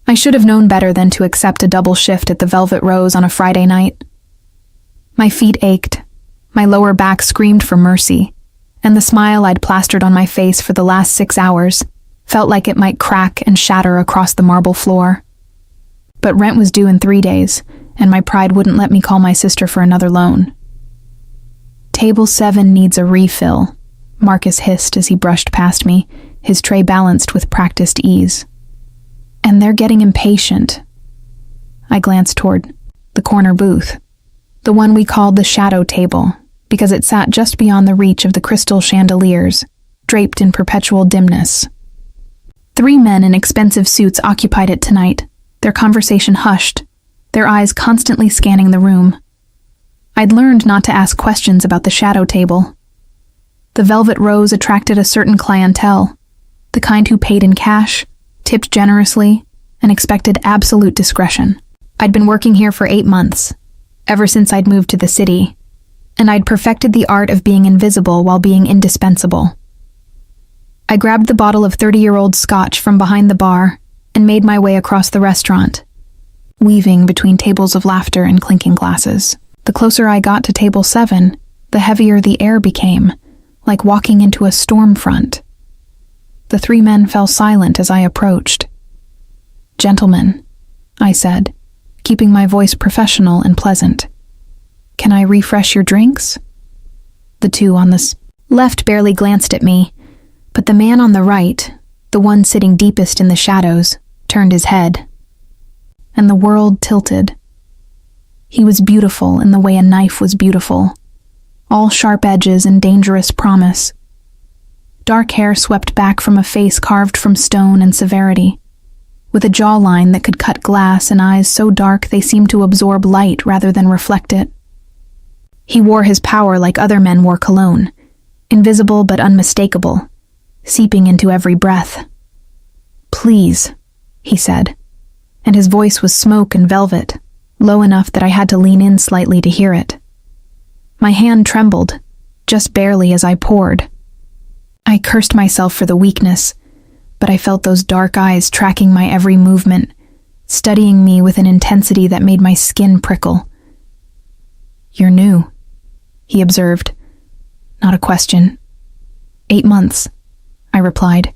I should have known better than to accept a double shift at the Velvet Rose on a Friday night. My feet ached, my lower back screamed for mercy, and the smile I'd plastered on my face for the last 6 hours felt like it might crack and shatter across the marble floor. But rent was due in 3 days, and my pride wouldn't let me call my sister for another loan. "Table 7 needs a refill," Marcus hissed as he brushed past me, his tray balanced with practiced ease. "And they're getting impatient." I glanced toward the corner booth, the one we called the shadow table, because it sat just beyond the reach of the crystal chandeliers, draped in perpetual dimness. 3 men in expensive suits occupied it tonight, their conversation hushed, their eyes constantly scanning the room. I'd learned not to ask questions about the shadow table. The Velvet Rose attracted a certain clientele, the kind who paid in cash, tipped generously, and expected absolute discretion. I'd been working here for 8 months, ever since I'd moved to the city, and I'd perfected the art of being invisible while being indispensable. I grabbed the bottle of 30-year-old scotch from behind the bar and made my way across the restaurant, weaving between tables of laughter and clinking glasses. The closer I got to table 7, the heavier the air became, like walking into a storm front. The 3 men fell silent as I approached. "Gentlemen," I said, keeping my voice professional and pleasant. "Can I refresh your drinks?" The 2 on the left barely glanced at me, but the man on the right, the one sitting deepest in the shadows, turned his head. And the world tilted. He was beautiful in the way a knife was beautiful, all sharp edges and dangerous promise. Dark hair swept back from a face carved from stone and severity, with a jawline that could cut glass and eyes so dark they seemed to absorb light rather than reflect it. He wore his power like other men wore cologne, invisible but unmistakable, seeping into every breath. "Please," he said, and his voice was smoke and velvet, low enough that I had to lean in slightly to hear it. My hand trembled, just barely as I poured. I cursed myself for the weakness, but I felt those dark eyes tracking my every movement, studying me with an intensity that made my skin prickle. "You're new," he observed. Not a question. 8 months, I replied,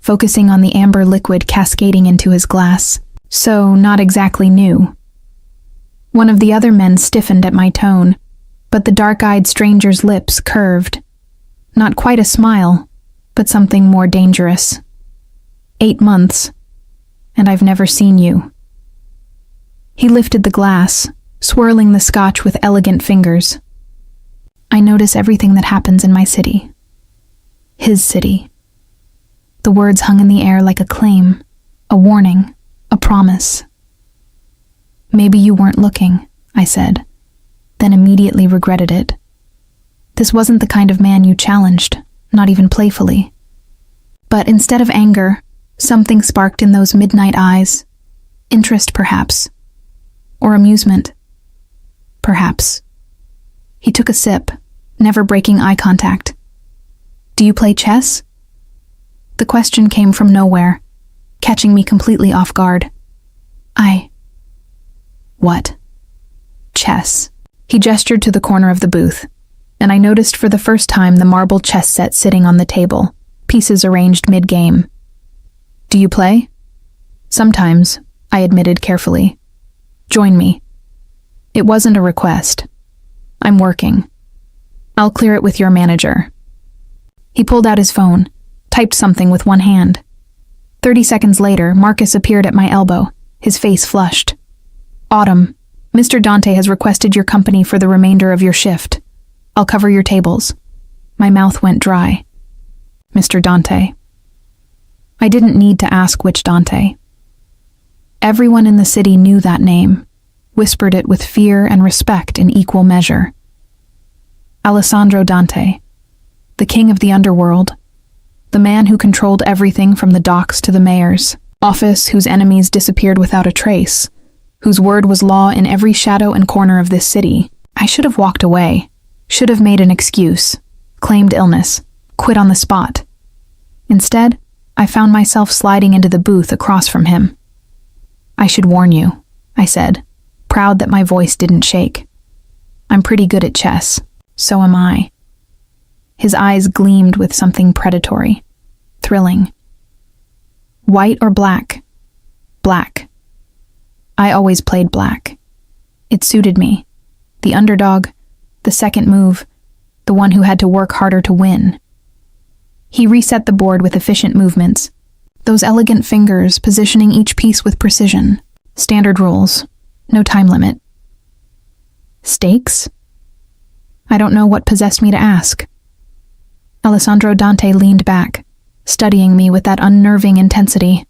focusing on the amber liquid cascading into his glass. "So, not exactly new." One of the other men stiffened at my tone, but the dark-eyed stranger's lips curved. Not quite a smile, but something more dangerous. 8 months, and I've never seen you. He lifted the glass, swirling the scotch with elegant fingers. "I notice everything that happens in my city. His city." The words hung in the air like a claim, a warning, a promise. "Maybe you weren't looking," I said, then immediately regretted it. This wasn't the kind of man you challenged, not even playfully. But instead of anger, something sparked in those midnight eyes. Interest, perhaps. Or amusement. Perhaps. He took a sip, never breaking eye contact. "Do you play chess?" The question came from nowhere, catching me completely off guard. What? Chess. He gestured to the corner of the booth, and I noticed for the first time the marble chess set sitting on the table, pieces arranged mid-game. "Do you play?" "Sometimes," I admitted carefully. "Join me." It wasn't a request. "I'm working. I'll clear it with your manager." He pulled out his phone, typed something with one hand. 30 seconds later, Marcus appeared at my elbow, his face flushed. "Autumn, Mr. Dante has requested your company for the remainder of your shift. I'll cover your tables." My mouth went dry. Mr. Dante. I didn't need to ask which Dante. Everyone in the city knew that name, whispered it with fear and respect in equal measure. Alessandro Dante, the king of the underworld, the man who controlled everything from the docks to the mayor's office, whose enemies disappeared without a trace, whose word was law in every shadow and corner of this city. I should have walked away, should have made an excuse, claimed illness, quit on the spot. Instead, I found myself sliding into the booth across from him. I should warn you, I said, proud that my voice didn't shake. I'm pretty good at chess. So am I. His eyes gleamed with something predatory, thrilling. White or black? Black. I always played black. It suited me. The underdog, the second move, the one who had to work harder to win. He reset the board with efficient movements, those elegant fingers positioning each piece with precision. Standard rules, no time limit. Stakes? I don't know what possessed me to ask. Alessandro Dante leaned back, studying me with that unnerving intensity.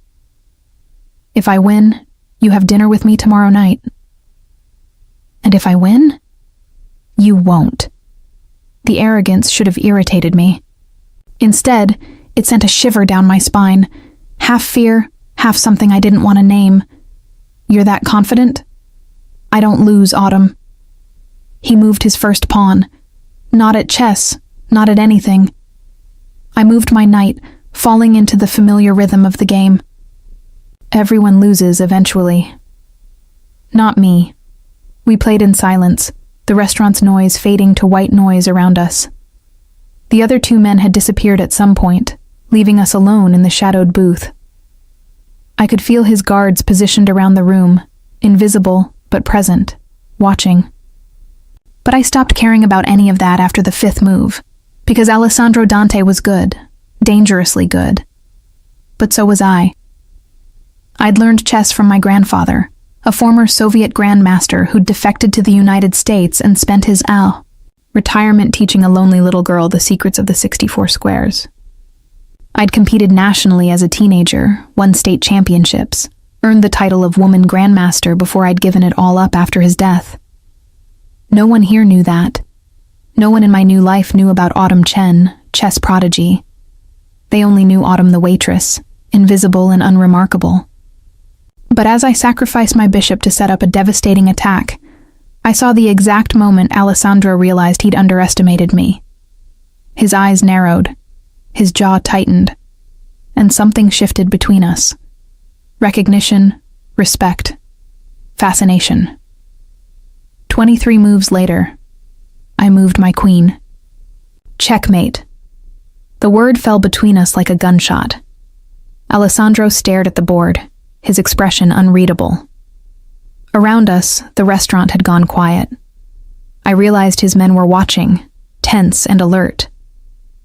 If I win, you have dinner with me tomorrow night. And if I win? You won't. The arrogance should have irritated me. Instead, it sent a shiver down my spine, half fear, half something I didn't want to name. You're that confident? I don't lose, Autumn. He moved his first pawn. Not at chess, not at anything. I moved my knight, falling into the familiar rhythm of the game. Everyone loses eventually. Not me. We played in silence, the restaurant's noise fading to white noise around us. The other two men had disappeared at some point, leaving us alone in the shadowed booth. I could feel his guards positioned around the room, invisible but present, watching. But I stopped caring about any of that after the fifth move, because Alessandro Dante was good, dangerously good. But so was I. I'd learned chess from my grandfather, a former Soviet Grandmaster who'd defected to the United States and spent his retirement teaching a lonely little girl the secrets of the 64 squares. I'd competed nationally as a teenager, won state championships, earned the title of woman Grandmaster before I'd given it all up after his death. No one here knew that. No one in my new life knew about Autumn Chen, chess prodigy. They only knew Autumn the waitress, invisible and unremarkable. But as I sacrificed my bishop to set up a devastating attack, I saw the exact moment Alessandro realized he'd underestimated me. His eyes narrowed, his jaw tightened, and something shifted between us. Recognition, respect, fascination. 23 moves later, I moved my queen. Checkmate. The word fell between us like a gunshot. Alessandro stared at the board, his expression unreadable. Around us, the restaurant had gone quiet. I realized his men were watching, tense and alert,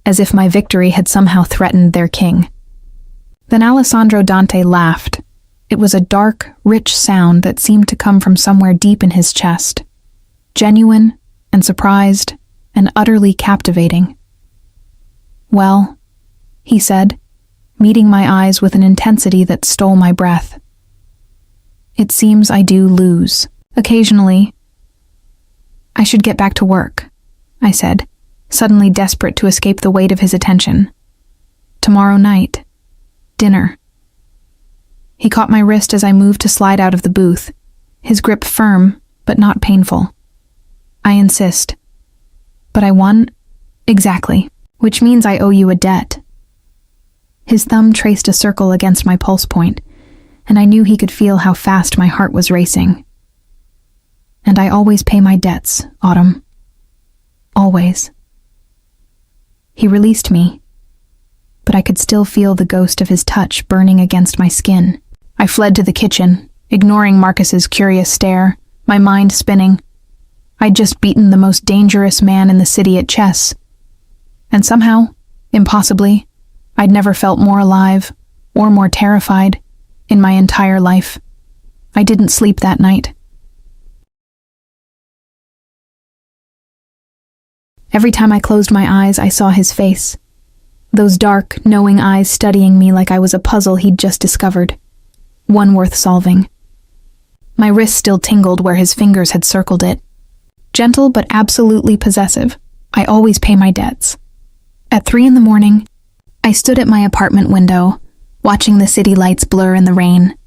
as if my victory had somehow threatened their king. Then Alessandro Dante laughed. It was a dark, rich sound that seemed to come from somewhere deep in his chest. Genuine and surprised and utterly captivating. Well, he said, meeting my eyes with an intensity that stole my breath. It seems I do lose, occasionally. I should get back to work, I said, suddenly desperate to escape the weight of his attention. Tomorrow night. Dinner. He caught my wrist as I moved to slide out of the booth, his grip firm, but not painful. I insist. But I won? Exactly, which means I owe you a debt. His thumb traced a circle against my pulse point, and I knew he could feel how fast my heart was racing. And I always pay my debts, Autumn. Always. He released me, but I could still feel the ghost of his touch burning against my skin. I fled to the kitchen, ignoring Marcus's curious stare, my mind spinning. I'd just beaten the most dangerous man in the city at chess. And somehow, impossibly, I'd never felt more alive, or more terrified, in my entire life. I didn't sleep that night. Every time I closed my eyes, I saw his face. Those dark, knowing eyes studying me like I was a puzzle he'd just discovered. One worth solving. My wrist still tingled where his fingers had circled it. Gentle but absolutely possessive. I always pay my debts. At 3 a.m, I stood at my apartment window, watching the city lights blur in the rain,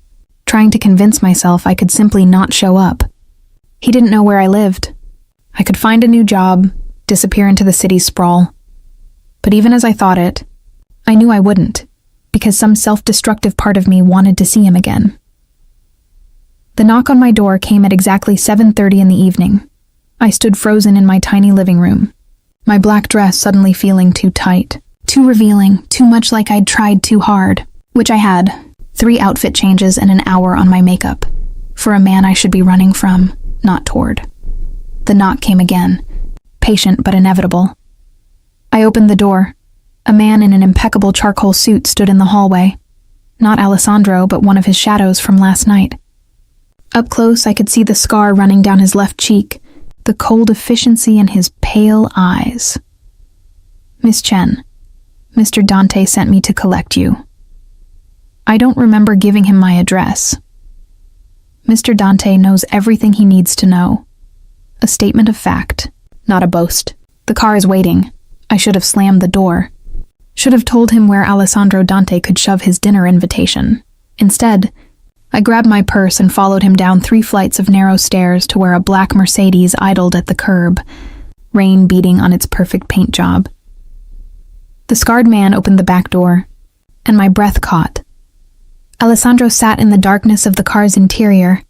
trying to convince myself I could simply not show up. He didn't know where I lived. I could find a new job, disappear into the city's sprawl. But even as I thought it, I knew I wouldn't, because some self-destructive part of me wanted to see him again. The knock on my door came at exactly 7:30 in the evening. I stood frozen in my tiny living room, my black dress suddenly feeling too tight, too revealing, too much like I'd tried too hard, which I had. 3 outfit changes and an hour on my makeup. For a man I should be running from, not toward. The knock came again, patient but inevitable. I opened the door. A man in an impeccable charcoal suit stood in the hallway. Not Alessandro, but one of his shadows from last night. Up close, I could see the scar running down his left cheek, the cold efficiency in his pale eyes. Miss Chen, Mr. Dante sent me to collect you. I don't remember giving him my address. Mr. Dante knows everything he needs to know. A statement of fact, not a boast. The car is waiting. I should have slammed the door. Should have told him where Alessandro Dante could shove his dinner invitation. Instead, I grabbed my purse and followed him down 3 flights of narrow stairs to where a black Mercedes idled at the curb, rain beating on its perfect paint job. The scarred man opened the back door, and my breath caught. Alessandro sat in the darkness of the car's interior,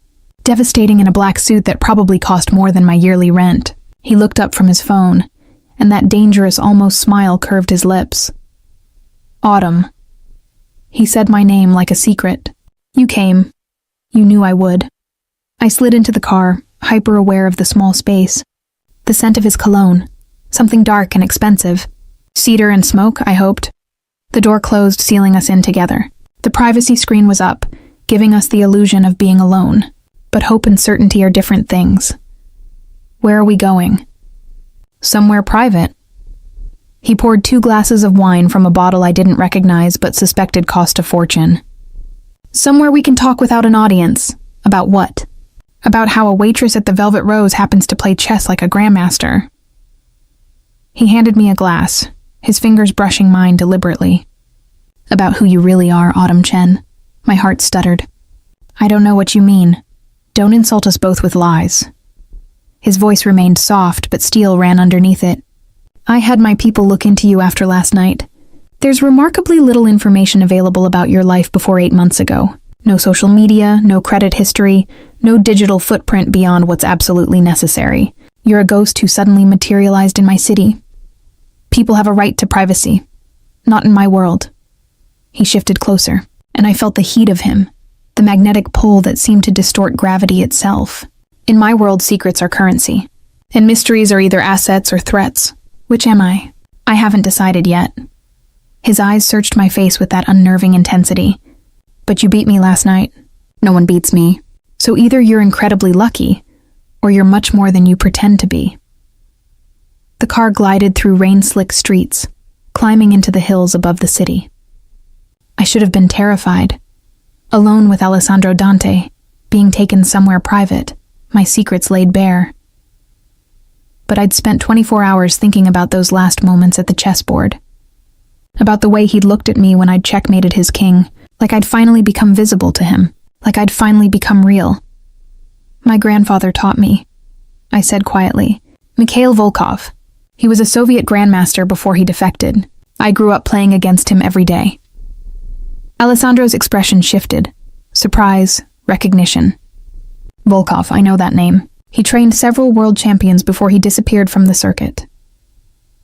devastating in a black suit that probably cost more than my yearly rent. He looked up from his phone, and that dangerous almost smile curved his lips. Autumn. He said my name like a secret. You came. You knew I would. I slid into the car, hyper-aware of the small space. The scent of his cologne. Something dark and expensive. Cedar and smoke, I hoped. The door closed, sealing us in together. The privacy screen was up, giving us the illusion of being alone. But hope and certainty are different things. Where are we going? Somewhere private. He poured 2 glasses of wine from a bottle I didn't recognize but suspected cost a fortune. Somewhere we can talk without an audience. About what? About how a waitress at the Velvet Rose happens to play chess like a Grandmaster. He handed me a glass, his fingers brushing mine deliberately. About who you really are, Autumn Chen. My heart stuttered. I don't know what you mean. Don't insult us both with lies. His voice remained soft, but steel ran underneath it. I had my people look into you after last night. There's remarkably little information available about your life before 8 months ago. No social media, no credit history, no digital footprint beyond what's absolutely necessary. You're a ghost who suddenly materialized in my city. People have a right to privacy. Not in my world. He shifted closer, and I felt the heat of him, the magnetic pull that seemed to distort gravity itself. In my world, secrets are currency, and mysteries are either assets or threats. Which am I? I haven't decided yet. His eyes searched my face with that unnerving intensity. But you beat me last night. No one beats me. So either you're incredibly lucky, or you're much more than you pretend to be. The car glided through rain-slick streets, climbing into the hills above the city. I should have been terrified. Alone with Alessandro Dante, being taken somewhere private, my secrets laid bare. But I'd spent 24 hours thinking about those last moments at the chessboard. About the way he'd looked at me when I'd checkmated his king, like I'd finally become visible to him, like I'd finally become real. My grandfather taught me, I said quietly. Mikhail Volkov. He was a Soviet Grandmaster before he defected. I grew up playing against him every day. Alessandro's expression shifted. Surprise, recognition. Volkov, I know that name. He trained several world champions before he disappeared from the circuit.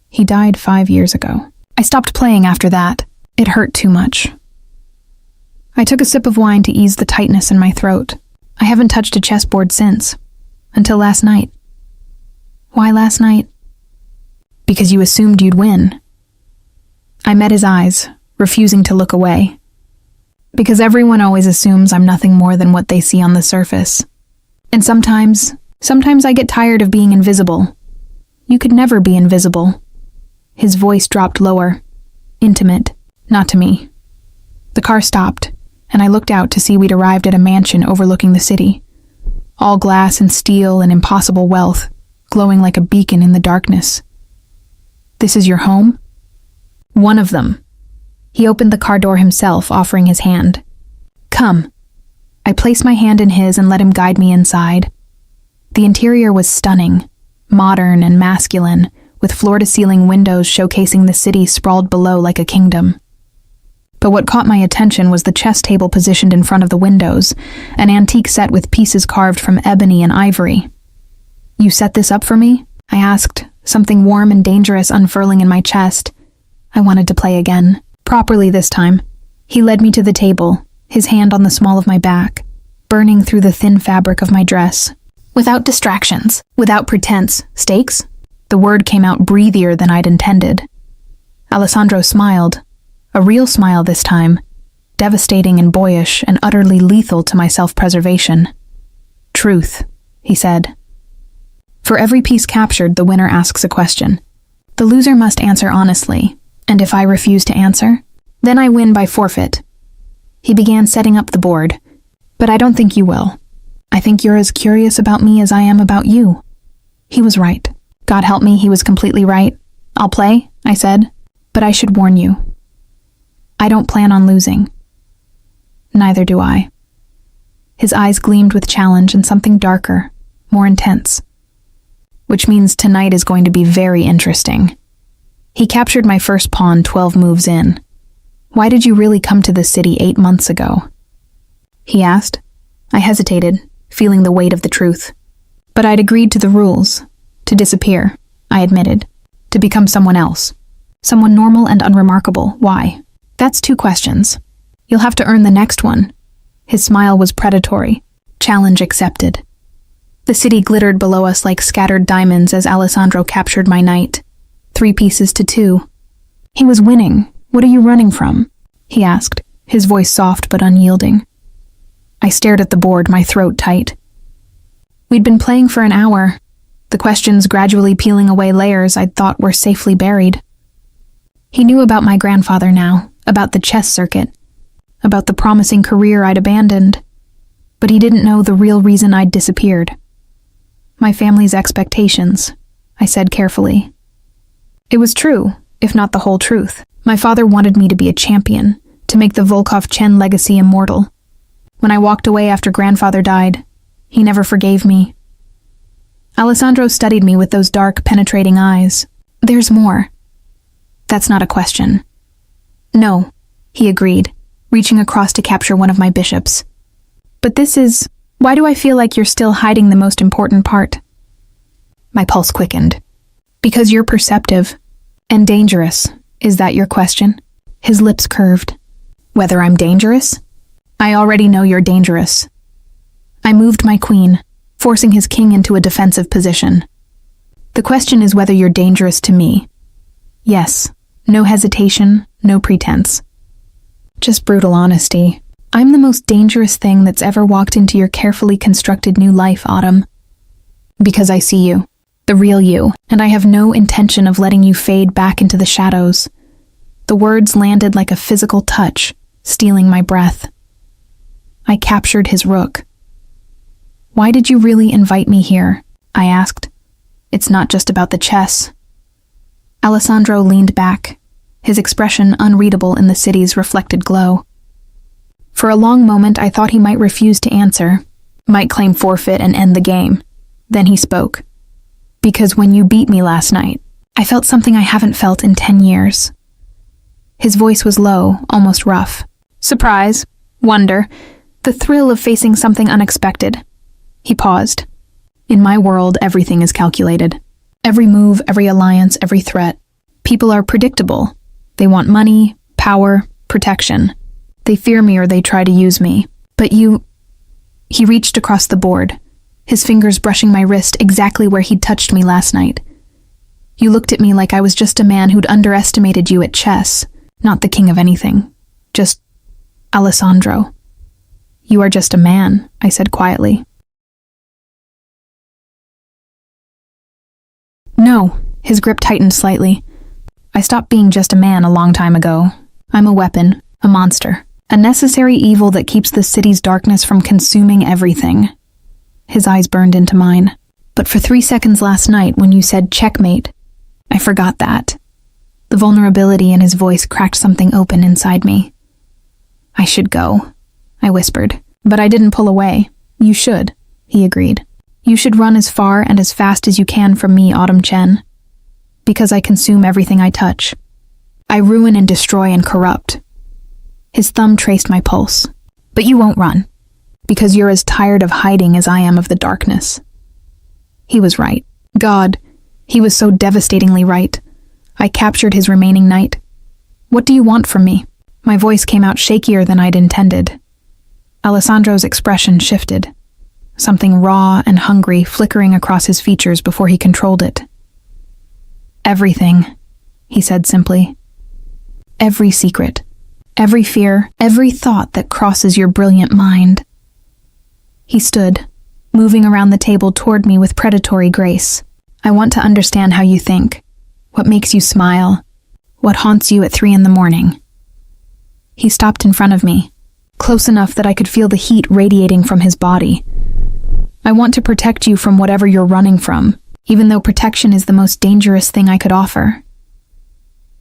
He died 5 years ago. I stopped playing after that. It hurt too much. I took a sip of wine to ease the tightness in my throat. I haven't touched a chessboard since. Until last night. Why last night? Because you assumed you'd win. I met his eyes, refusing to look away. Because everyone always assumes I'm nothing more than what they see on the surface. And sometimes I get tired of being invisible. You could never be invisible. His voice dropped lower, intimate, not to me. The car stopped, and I looked out to see we'd arrived at a mansion overlooking the city. All glass and steel and impossible wealth, glowing like a beacon in the darkness. This is your home? One of them. He opened the car door himself, offering his hand. Come. I placed my hand in his and let him guide me inside. The interior was stunning, modern and masculine, with floor-to-ceiling windows showcasing the city sprawled below like a kingdom. But what caught my attention was the chess table positioned in front of the windows, an antique set with pieces carved from ebony and ivory. "You set this up for me?" I asked, something warm and dangerous unfurling in my chest. I wanted to play again, properly this time. He led me to the table, his hand on the small of my back, burning through the thin fabric of my dress. Without distractions, without pretense. Stakes? The word came out breathier than I'd intended. Alessandro smiled, a real smile this time, devastating and boyish and utterly lethal to my self-preservation. "Truth," he said. "For every piece captured, the winner asks a question. The loser must answer honestly, and if I refuse to answer, then I win by forfeit." He began setting up the board. "But I don't think you will. I think you're as curious about me as I am about you." He was right. God help me, he was completely right. "I'll play," I said, "but I should warn you. I don't plan on losing." "Neither do I." His eyes gleamed with challenge and something darker, more intense. "Which means tonight is going to be very interesting." He captured my first pawn 12 moves in. "Why did you really come to this city 8 months ago?" he asked. I hesitated, feeling the weight of the truth. But I'd agreed to the rules. To disappear, I admitted. To become someone else. Someone normal and unremarkable. Why? That's 2 questions. You'll have to earn the next one. His smile was predatory. Challenge accepted. The city glittered below us like scattered diamonds as Alessandro captured my knight. 3 pieces to 2. He was winning. "What are you running from?" he asked, his voice soft but unyielding. I stared at the board, my throat tight. We'd been playing for an hour, the questions gradually peeling away layers I'd thought were safely buried. He knew about my grandfather now, about the chess circuit, about the promising career I'd abandoned, but he didn't know the real reason I'd disappeared. "My family's expectations," I said carefully. It was true, if not the whole truth. My father wanted me to be a champion, to make the Volkov-Chen legacy immortal. When I walked away after grandfather died, he never forgave me. Alessandro studied me with those dark, penetrating eyes. "There's more." "That's not a question." "No," he agreed, reaching across to capture one of my bishops. "But this is... Why do I feel like you're still hiding the most important part?" My pulse quickened. "Because you're perceptive. And dangerous. Is that your question?" His lips curved. "Whether I'm dangerous?" "I already know you're dangerous." I moved my queen, forcing his king into a defensive position. "The question is whether you're dangerous to me." "Yes." No hesitation, no pretense. Just brutal honesty. "I'm the most dangerous thing that's ever walked into your carefully constructed new life, Autumn. Because I see you, the real you, and I have no intention of letting you fade back into the shadows." The words landed like a physical touch, stealing my breath. I captured his rook. "Why did you really invite me here?" I asked. "It's not just about the chess." Alessandro leaned back, his expression unreadable in the city's reflected glow. For a long moment, I thought he might refuse to answer, might claim forfeit and end the game. Then he spoke. "Because when you beat me last night, I felt something I haven't felt in 10 years. His voice was low, almost rough. "Surprise, wonder, the thrill of facing something unexpected." He paused. "In my world, everything is calculated. Every move, every alliance, every threat. People are predictable. They want money, power, protection. They fear me or they try to use me. But you..." He reached across the board, his fingers brushing my wrist exactly where he'd touched me last night. "You looked at me like I was just a man who'd underestimated you at chess, not the king of anything. Just Alessandro." "You are just a man," I said quietly. "No," his grip tightened slightly. "I stopped being just a man a long time ago. I'm a weapon, a monster, a necessary evil that keeps the city's darkness from consuming everything." His eyes burned into mine. "But for 3 seconds last night when you said checkmate, I forgot that." The vulnerability in his voice cracked something open inside me. "I should go," I whispered, but I didn't pull away. "You should," he agreed. "You should run as far and as fast as you can from me, Autumn Chen. Because I consume everything I touch. I ruin and destroy and corrupt. His thumb traced my pulse. But you won't run, because you're as tired of hiding as I am of the darkness. He was right. God, he was so devastatingly right. I captured his remaining night. What do you want from me? My voice came out shakier than I'd intended. Alessandro's expression shifted, something raw and hungry flickering across his features before he controlled it. Everything, he said simply. Every secret, every fear, every thought that crosses your brilliant mind. He stood, moving around the table toward me with predatory grace. I want to understand how you think, what makes you smile, what haunts you at 3 a.m. He stopped in front of me, close enough that I could feel the heat radiating from his body. I want to protect you from whatever you're running from, even though protection is the most dangerous thing I could offer.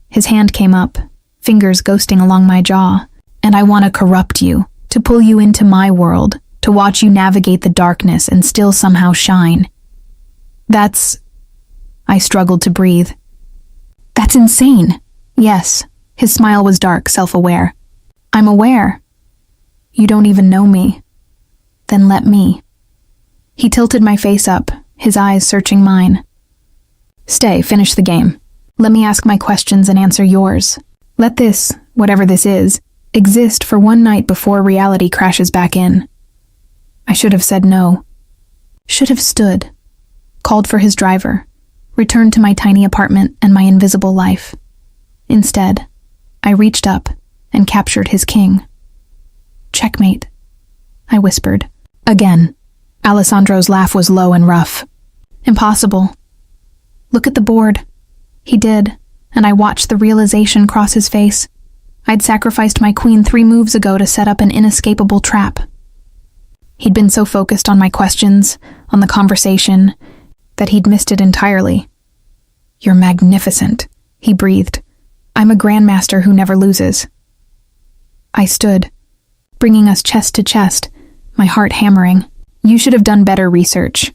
His hand came up, fingers ghosting along my jaw, and I want to corrupt you, to pull you into my world, to watch you navigate the darkness and still somehow shine. That's... I struggled to breathe. That's insane. Yes, his smile was dark, self-aware. I'm aware. You don't even know me. Then let me. He tilted my face up, his eyes searching mine. Stay, finish the game. Let me ask my questions and answer yours. Let this, whatever this is, exist for one night before reality crashes back in. I should have said no. Should have stood, called for his driver, returned to my tiny apartment and my invisible life. Instead, I reached up and captured his king. Checkmate, I whispered. Again. Alessandro's laugh was low and rough. Impossible. Look at the board. He did, and I watched the realization cross his face. I'd sacrificed my queen 3 moves ago to set up an inescapable trap. He'd been so focused on my questions, on the conversation, that he'd missed it entirely. You're magnificent, he breathed. I'm a Grandmaster who never loses. I stood, bringing us chest to chest, my heart hammering. You should have done better research.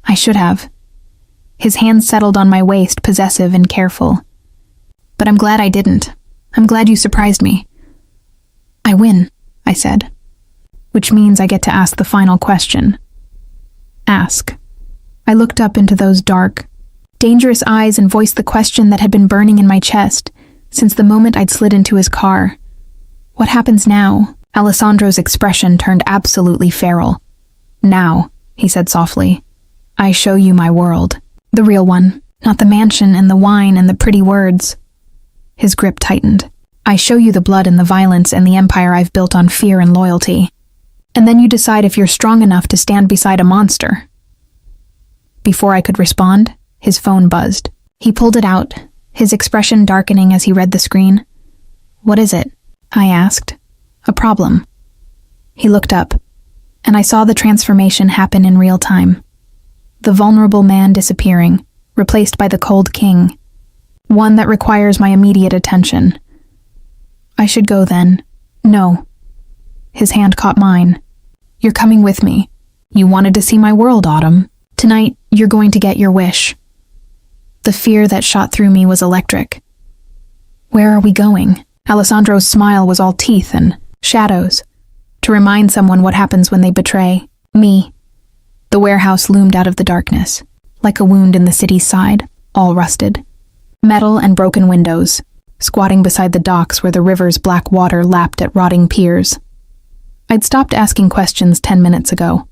I should have. His hand settled on my waist, possessive and careful. But I'm glad I didn't. I'm glad you surprised me. I win, I said. Which means I get to ask the final question. Ask. I looked up into those dark, dangerous eyes and voiced the question that had been burning in my chest since the moment I'd slid into his car. What happens now? Alessandro's expression turned absolutely feral. Now, he said softly, I show you my world. The real one, not the mansion and the wine and the pretty words. His grip tightened. I show you the blood and the violence and the empire I've built on fear and loyalty. And then you decide if you're strong enough to stand beside a monster. Before I could respond, his phone buzzed. He pulled it out, his expression darkening as he read the screen. What is it? I asked. A problem. He looked up, and I saw the transformation happen in real time. The vulnerable man disappearing, replaced by the cold king. One that requires my immediate attention. I should go then. No. His hand caught mine. You're coming with me. You wanted to see my world, Autumn. Tonight, you're going to get your wish. The fear that shot through me was electric. Where are we going? Alessandro's smile was all teeth and shadows, to remind someone what happens when they betray me. The warehouse loomed out of the darkness, like a wound in the city's side, all rusted. Metal and broken windows, squatting beside the docks where the river's black water lapped at rotting piers. I'd stopped asking questions 10 minutes ago.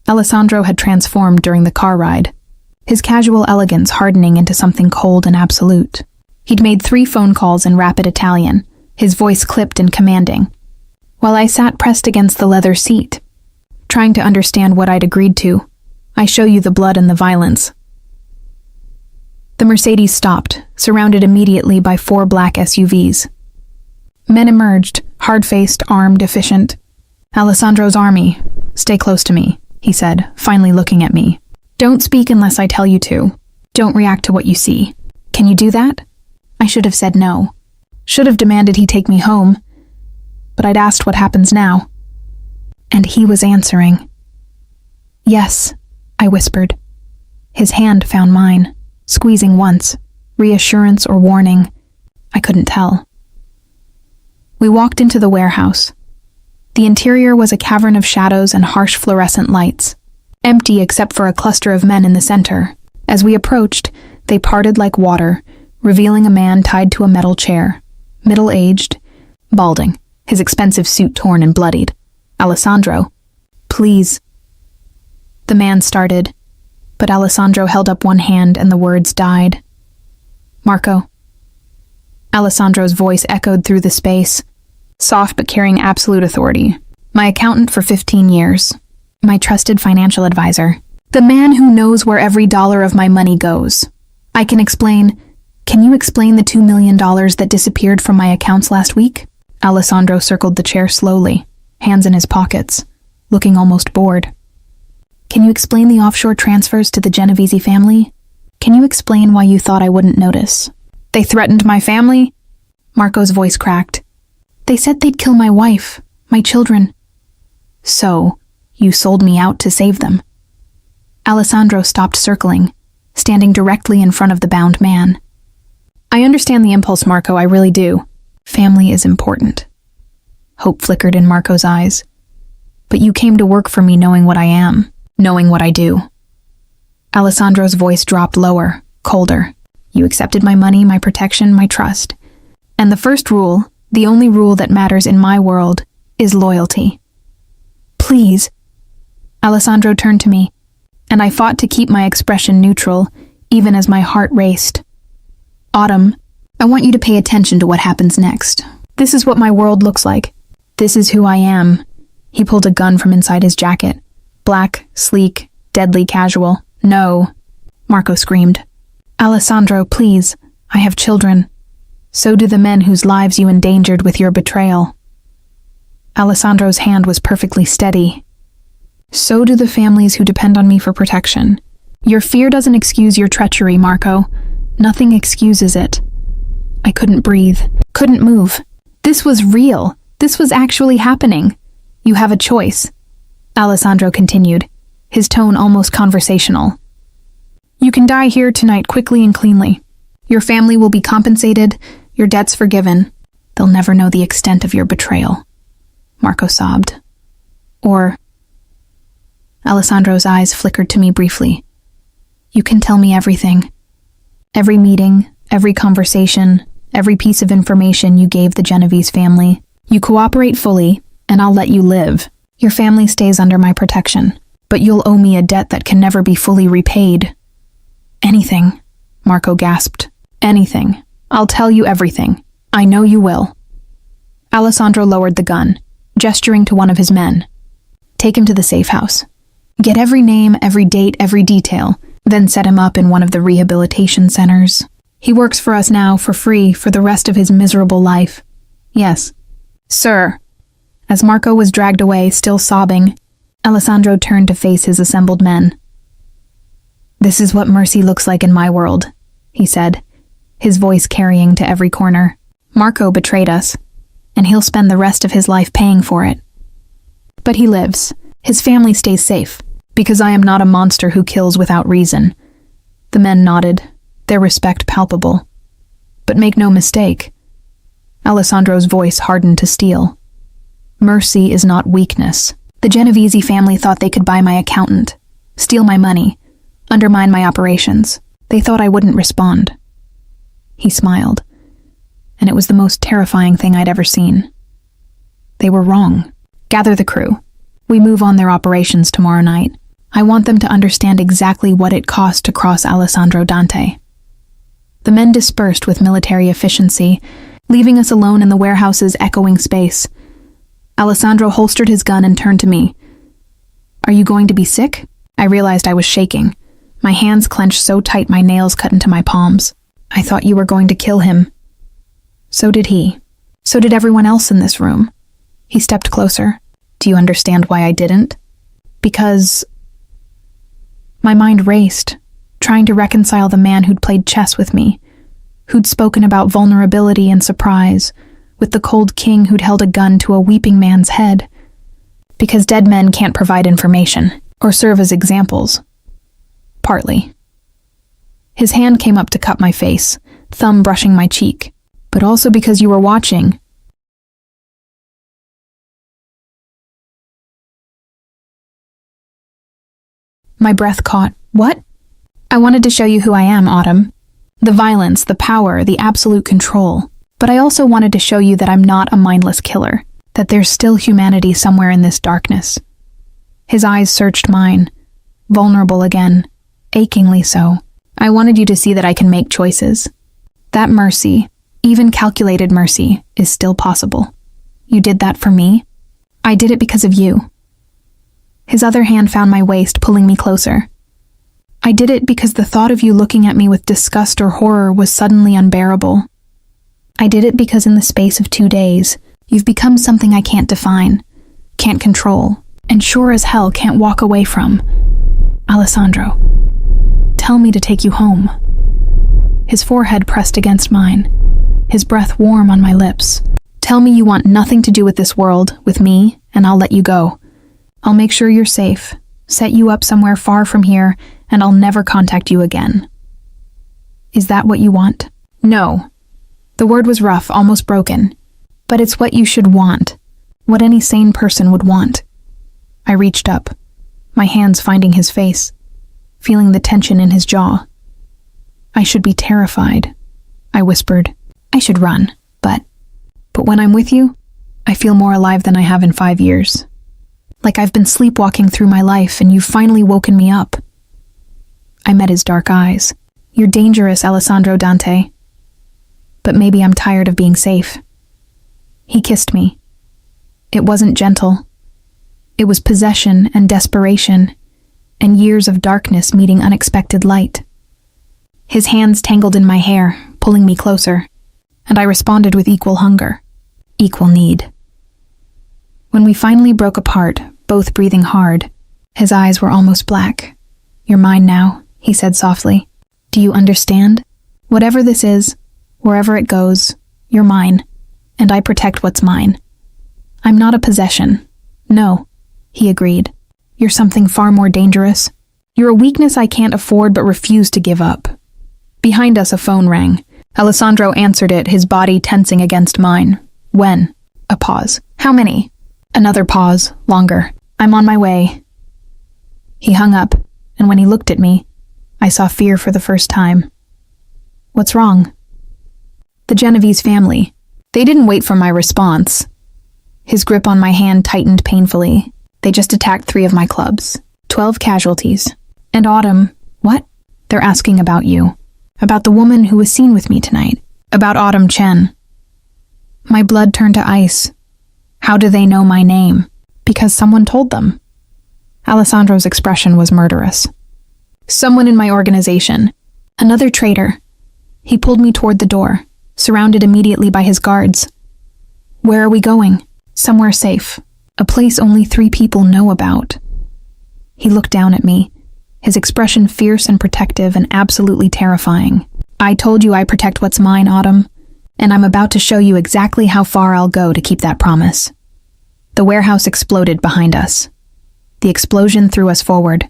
Alessandro had transformed during the car ride, his casual elegance hardening into something cold and absolute. He'd made 3 phone calls in rapid Italian, his voice clipped and commanding, while I sat pressed against the leather seat, trying to understand what I'd agreed to. I show you the blood and the violence. The Mercedes stopped, surrounded immediately by 4 black SUVs. Men emerged, hard-faced, armed, efficient. Alessandro's army. Stay close to me, he said, finally looking at me. Don't speak unless I tell you to. Don't react to what you see. Can you do that? I should have said no. Should have demanded he take me home. But I'd asked what happens now. And he was answering. Yes, I whispered. His hand found mine, squeezing once, reassurance or warning. I couldn't tell. We walked into the warehouse. The interior was a cavern of shadows and harsh fluorescent lights, empty except for a cluster of men in the center. As we approached, they parted like water, revealing a man tied to a metal chair, middle-aged, balding, his expensive suit torn and bloodied. "Alessandro, please." The man started, but Alessandro held up one hand and the words died. "Marco." Alessandro's voice echoed through the space, soft but carrying absolute authority. "My accountant for 15 years. My trusted financial advisor. The man who knows where every dollar of my money goes. I can explain. Can you explain the $2 million that disappeared from my accounts last week?" Alessandro circled the chair slowly, hands in his pockets, looking almost bored. "Can you explain the offshore transfers to the Genovese family? Can you explain why you thought I wouldn't notice?" "They threatened my family?" Marco's voice cracked. "They said they'd kill my wife, my children." "So, you sold me out to save them." Alessandro stopped circling, standing directly in front of the bound man. "I understand the impulse, Marco, I really do. Family is important." Hope flickered in Marco's eyes. "But you came to work for me knowing what I am, knowing what I do." Alessandro's voice dropped lower, colder. "You accepted my money, my protection, my trust. And the first rule, the only rule that matters in my world, is loyalty. Please." Alessandro turned to me, and I fought to keep my expression neutral, even as my heart raced. "Autumn, I want you to pay attention to what happens next. This is what my world looks like. This is who I am." He pulled a gun from inside his jacket. Black, sleek, deadly casual. "No," Marco screamed. "Alessandro, please. I have children. So do the men whose lives you endangered with your betrayal." Alessandro's hand was perfectly steady. "So do the families who depend on me for protection. Your fear doesn't excuse your treachery, Marco. Nothing excuses it." I couldn't breathe, couldn't move. This was real. This was actually happening. "You have a choice," Alessandro continued, his tone almost conversational. "You can die here tonight quickly and cleanly. Your family will be compensated, your debts forgiven. They'll never know the extent of your betrayal," Marco sobbed. "Or..." Alessandro's eyes flickered to me briefly. "You can tell me everything. Every meeting, every conversation, every piece of information you gave the Genovese family. You cooperate fully, and I'll let you live. Your family stays under my protection, but you'll owe me a debt that can never be fully repaid." "Anything," Marco gasped. "Anything. I'll tell you everything. I know you will." Alessandro lowered the gun, gesturing to one of his men. "Take him to the safe house. Get every name, every date, every detail, then set him up in one of the rehabilitation centers. He works for us now for free for the rest of his miserable life." "Yes, sir." As Marco was dragged away, still sobbing, Alessandro turned to face his assembled men. "This is what mercy looks like in my world," he said, his voice carrying to every corner. "Marco betrayed us, and he'll spend the rest of his life paying for it. But he lives. His family stays safe, because I am not a monster who kills without reason." The men nodded, their respect palpable. "But make no mistake," Alessandro's voice hardened to steel. "Mercy is not weakness. The Genovese family thought they could buy my accountant, steal my money, undermine my operations. They thought I wouldn't respond." He smiled, and it was the most terrifying thing I'd ever seen. "They were wrong. Gather the crew. We move on their operations tomorrow night. I want them to understand exactly what it cost to cross Alessandro Dante." The men dispersed with military efficiency, leaving us alone in the warehouse's echoing space. Alessandro holstered his gun and turned to me. "Are you going to be sick?" I realized I was shaking. My hands clenched so tight my nails cut into my palms. "I thought you were going to kill him." "So did he. So did everyone else in this room." He stepped closer. "Do you understand why I didn't?" "Because..." My mind raced, trying to reconcile the man who'd played chess with me, who'd spoken about vulnerability and surprise, with the cold king who'd held a gun to a weeping man's head. Because dead men can't provide information, or serve as examples. Partly. His hand came up to cup my face, thumb brushing my cheek. "But also because you were watching. My breath caught. What? I wanted to show you who I am, Autumn. The violence, the power, the absolute control. But I also wanted to show you that I'm not a mindless killer, that there's still humanity somewhere in this darkness. His eyes searched mine, vulnerable again, achingly so. I wanted you to see that I can make choices. That mercy, even calculated mercy, is still possible. You did that for me. I did it because of you. His other hand found my waist, pulling me closer. I did it because the thought of you looking at me with disgust or horror was suddenly unbearable. I did it because in the space of 2 days, you've become something I can't define, can't control, and sure as hell can't walk away from. Alessandro, tell me to take you home. His forehead pressed against mine, his breath warm on my lips. Tell me you want nothing to do with this world, with me, and I'll let you go. I'll make sure you're safe, set you up somewhere far from here, and I'll never contact you again. Is that what you want? No. The word was rough, almost broken. But it's what you should want, what any sane person would want. I reached up, my hands finding his face, feeling the tension in his jaw. I should be terrified, I whispered. I should run, but when I'm with you, I feel more alive than I have in 5 years. Like I've been sleepwalking through my life and you've finally woken me up. I met his dark eyes. You're dangerous, Alessandro Dante. But maybe I'm tired of being safe. He kissed me. It wasn't gentle. It was possession and desperation, and years of darkness meeting unexpected light. His hands tangled in my hair, pulling me closer, and I responded with equal hunger, equal need. When we finally broke apart, both breathing hard, his eyes were almost black. You're mine now, he said softly. Do you understand? Whatever this is, wherever it goes, you're mine, and I protect what's mine. I'm not a possession. No, he agreed. You're something far more dangerous. You're a weakness I can't afford but refuse to give up. Behind us, a phone rang. Alessandro answered it, his body tensing against mine. When? A pause. How many? Another pause, longer. I'm on my way. He hung up, and when he looked at me, I saw fear for the first time. What's wrong? The Genovese family. They didn't wait for my response. His grip on my hand tightened painfully. They just attacked 3 of my clubs. 12 casualties. And Autumn, what? They're asking about you. About the woman who was seen with me tonight. About Autumn Chen. My blood turned to ice. How do they know my name? Because someone told them. Alessandro's expression was murderous. Someone in my organization. Another traitor. He pulled me toward the door, surrounded immediately by his guards. Where are we going? Somewhere safe. A place only 3 people know about. He looked down at me, his expression fierce and protective and absolutely terrifying. I told you I protect what's mine, Autumn, and I'm about to show you exactly how far I'll go to keep that promise. The warehouse exploded behind us. The explosion threw us forward,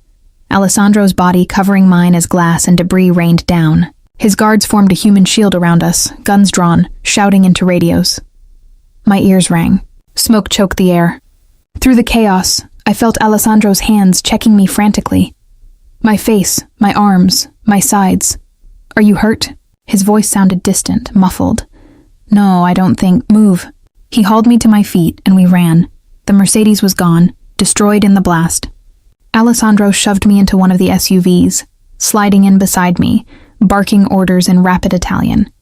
Alessandro's body covering mine as glass and debris rained down. His guards formed a human shield around us, guns drawn, shouting into radios. My ears rang. Smoke choked the air. Through the chaos, I felt Alessandro's hands checking me frantically. My face, my arms, my sides. Are you hurt? His voice sounded distant, muffled. No, I don't think. Move. He hauled me to my feet, and we ran. The Mercedes was gone, destroyed in the blast. Alessandro shoved me into one of the SUVs, sliding in beside me, barking orders in rapid Italian.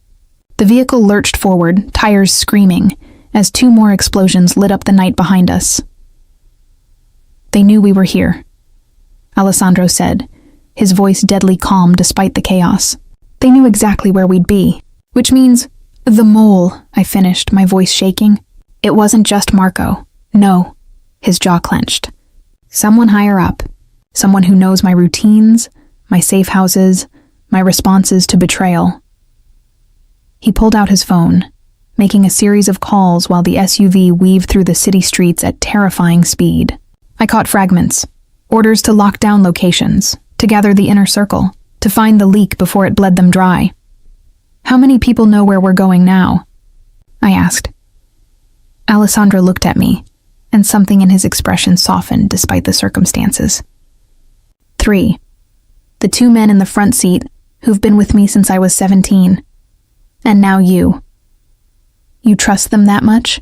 The vehicle lurched forward, tires screaming, as 2 more explosions lit up the night behind us. They knew we were here, Alessandro said, his voice deadly calm despite the chaos. They knew exactly where we'd be, which means, the mole, I finished, my voice shaking. It wasn't just Marco. No, his jaw clenched. Someone higher up, someone who knows my routines, my safe houses, my responses to betrayal. He pulled out his phone, making a series of calls while the SUV weaved through the city streets at terrifying speed. I caught fragments, orders to lock down locations, to gather the inner circle, to find the leak before it bled them dry. How many people know where we're going now? I asked. Alessandro looked at me, and something in his expression softened despite the circumstances. 3. The 2 men in the front seat who've been with me since I was 17. And now you. You trust them that much?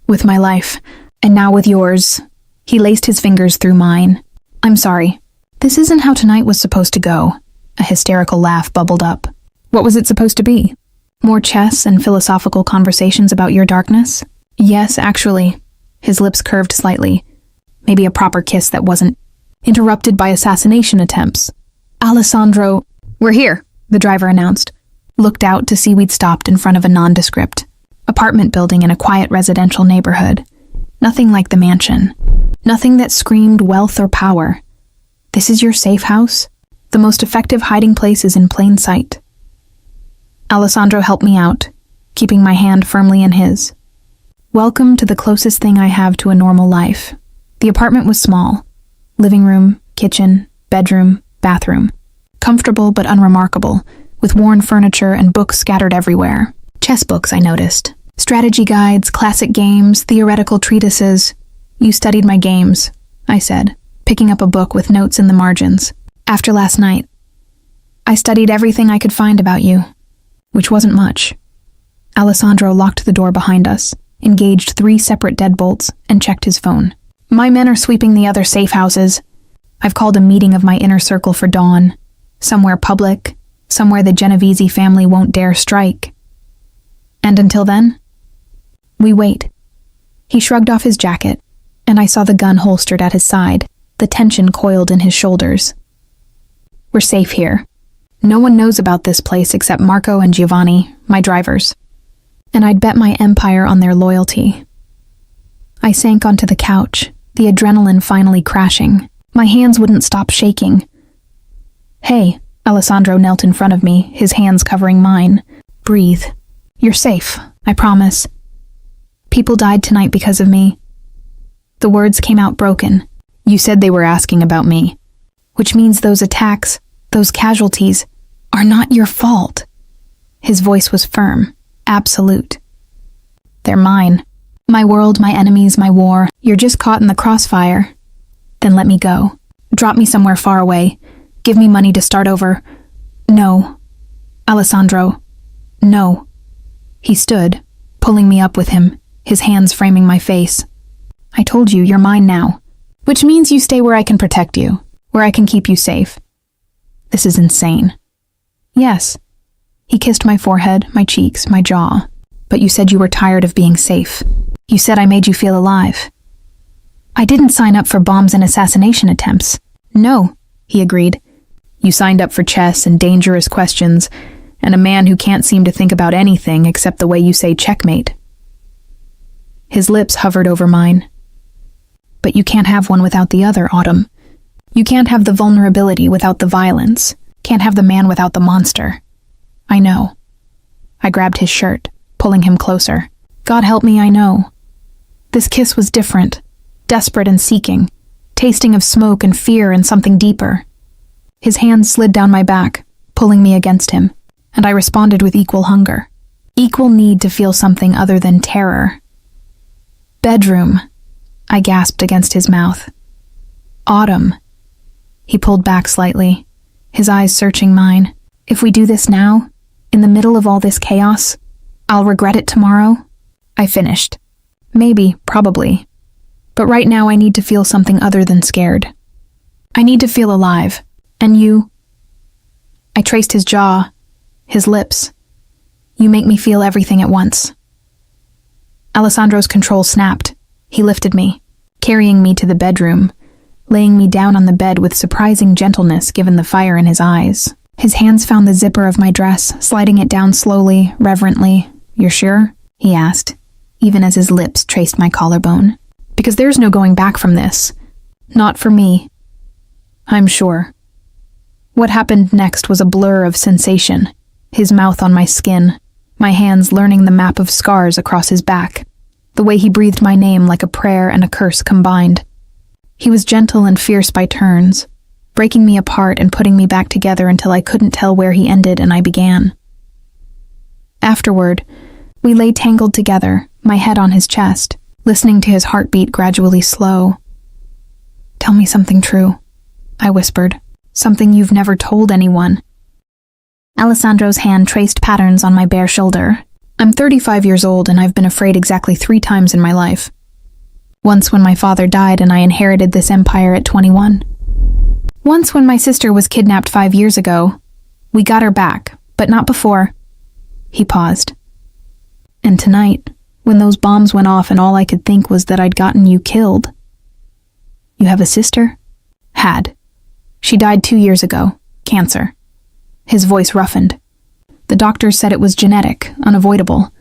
With my life, and now with yours. He laced his fingers through mine. I'm sorry. This isn't how tonight was supposed to go. A hysterical laugh bubbled up. What was it supposed to be? More chess and philosophical conversations about your darkness? Yes, actually. His lips curved slightly. Maybe a proper kiss that wasn't interrupted by assassination attempts. Alessandro, we're here, the driver announced. Looked out to see we'd stopped in front of a nondescript apartment building in a quiet residential neighborhood. Nothing like the mansion. Nothing that screamed wealth or power. This is your safe house? The most effective hiding place is in plain sight. Alessandro helped me out, keeping my hand firmly in his. Welcome to the closest thing I have to a normal life. The apartment was small. Living room, kitchen, bedroom, bathroom. Comfortable but unremarkable, with worn furniture and books scattered everywhere. Chess books, I noticed. Strategy guides, classic games, theoretical treatises. You studied my games, I said, picking up a book with notes in the margins. After last night, I studied everything I could find about you, which wasn't much. Alessandro locked the door behind us, engaged 3 separate deadbolts, and checked his phone. My men are sweeping the other safe houses. I've called a meeting of my inner circle for dawn. Somewhere public, somewhere the Genovese family won't dare strike. And until then, we wait. He shrugged off his jacket, and I saw the gun holstered at his side, the tension coiled in his shoulders. We're safe here. No one knows about this place except Marco and Giovanni, my drivers. And I'd bet my empire on their loyalty. I sank onto the couch, the adrenaline finally crashing. My hands wouldn't stop shaking. Hey, Alessandro knelt in front of me, his hands covering mine. Breathe. You're safe, I promise. People died tonight because of me. The words came out broken. You said they were asking about me. Which means those attacks, those casualties, are not your fault. His voice was firm, absolute. They're mine. My world, my enemies, my war. You're just caught in the crossfire. Then let me go. Drop me somewhere far away. Give me money to start over. No. Alessandro. No. He stood, pulling me up with him, his hands framing my face. I told you, you're mine now. Which means you stay where I can protect you, where I can keep you safe. This is insane. Yes. He kissed my forehead, my cheeks, my jaw. But you said you were tired of being safe. You said I made you feel alive. I didn't sign up for bombs and assassination attempts. No, he agreed. You signed up for chess and dangerous questions, and a man who can't seem to think about anything except the way you say checkmate. His lips hovered over mine. But you can't have one without the other, Autumn. You can't have the vulnerability without the violence. Can't have the man without the monster. I know. I grabbed his shirt, pulling him closer. God help me, I know. This kiss was different, desperate and seeking, tasting of smoke and fear and something deeper. His hand slid down my back, pulling me against him, and I responded with equal hunger, equal need to feel something other than terror. Bedroom, I gasped against his mouth. Autumn. He pulled back slightly, his eyes searching mine. If we do this now, in the middle of all this chaos, I'll regret it tomorrow. I finished. Maybe, probably. But right now I need to feel something other than scared. I need to feel alive. And you? I traced his jaw, his lips. You make me feel everything at once. Alessandro's control snapped. He lifted me, carrying me to the bedroom, laying me down on the bed with surprising gentleness given the fire in his eyes. His hands found the zipper of my dress, sliding it down slowly, reverently. You're sure? He asked, even as his lips traced my collarbone. Because there's no going back from this. Not for me. I'm sure. What happened next was a blur of sensation, his mouth on my skin, my hands learning the map of scars across his back, the way he breathed my name like a prayer and a curse combined. He was gentle and fierce by turns, breaking me apart and putting me back together until I couldn't tell where he ended and I began. Afterward, we lay tangled together, my head on his chest, listening to his heartbeat gradually slow. Tell me something true, I whispered. Something you've never told anyone. Alessandro's hand traced patterns on my bare shoulder. I'm 35 years old and I've been afraid exactly 3 times in my life. Once when my father died and I inherited this empire at 21. Once when my sister was kidnapped 5 years ago. We got her back, but not before. He paused. And tonight, when those bombs went off and all I could think was that I'd gotten you killed. You have a sister? Had. She died 2 years ago. Cancer. His voice roughened. The doctors said it was genetic, unavoidable.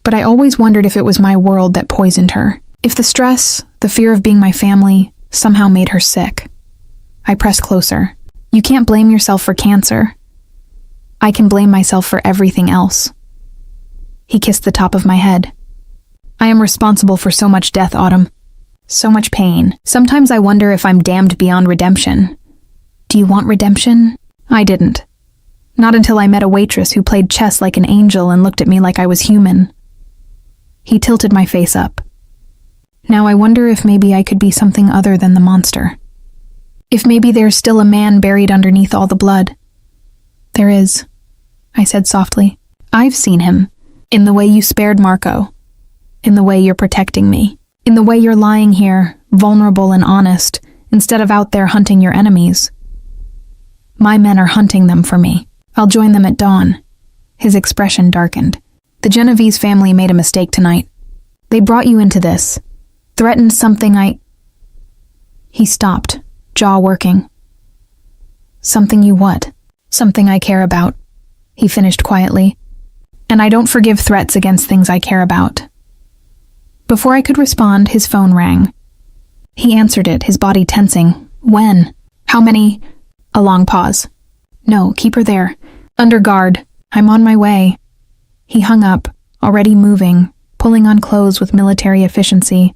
But I always wondered if it was my world that poisoned her. If the stress, the fear of being my family, somehow made her sick. I pressed closer. You can't blame yourself for cancer. I can blame myself for everything else. He kissed the top of my head. I am responsible for so much death, Autumn. So much pain. Sometimes I wonder if I'm damned beyond redemption. Do you want redemption? I didn't. Not until I met a waitress who played chess like an angel and looked at me like I was human. He tilted my face up. Now I wonder if maybe I could be something other than the monster. If maybe there's still a man buried underneath all the blood. There is, I said softly. I've seen him. In the way you spared Marco. In the way you're protecting me. In the way you're lying here, vulnerable and honest, instead of out there hunting your enemies. My men are hunting them for me. I'll join them at dawn. His expression darkened. The Genovese family made a mistake tonight. They brought you into this. Threatened something He stopped, jaw working. Something you what? Something I care about. He finished quietly. And I don't forgive threats against things I care about. Before I could respond, his phone rang. He answered it, his body tensing. When? How many? A long pause. No, keep her there. Under guard. I'm on my way. He hung up, already moving, pulling on clothes with military efficiency.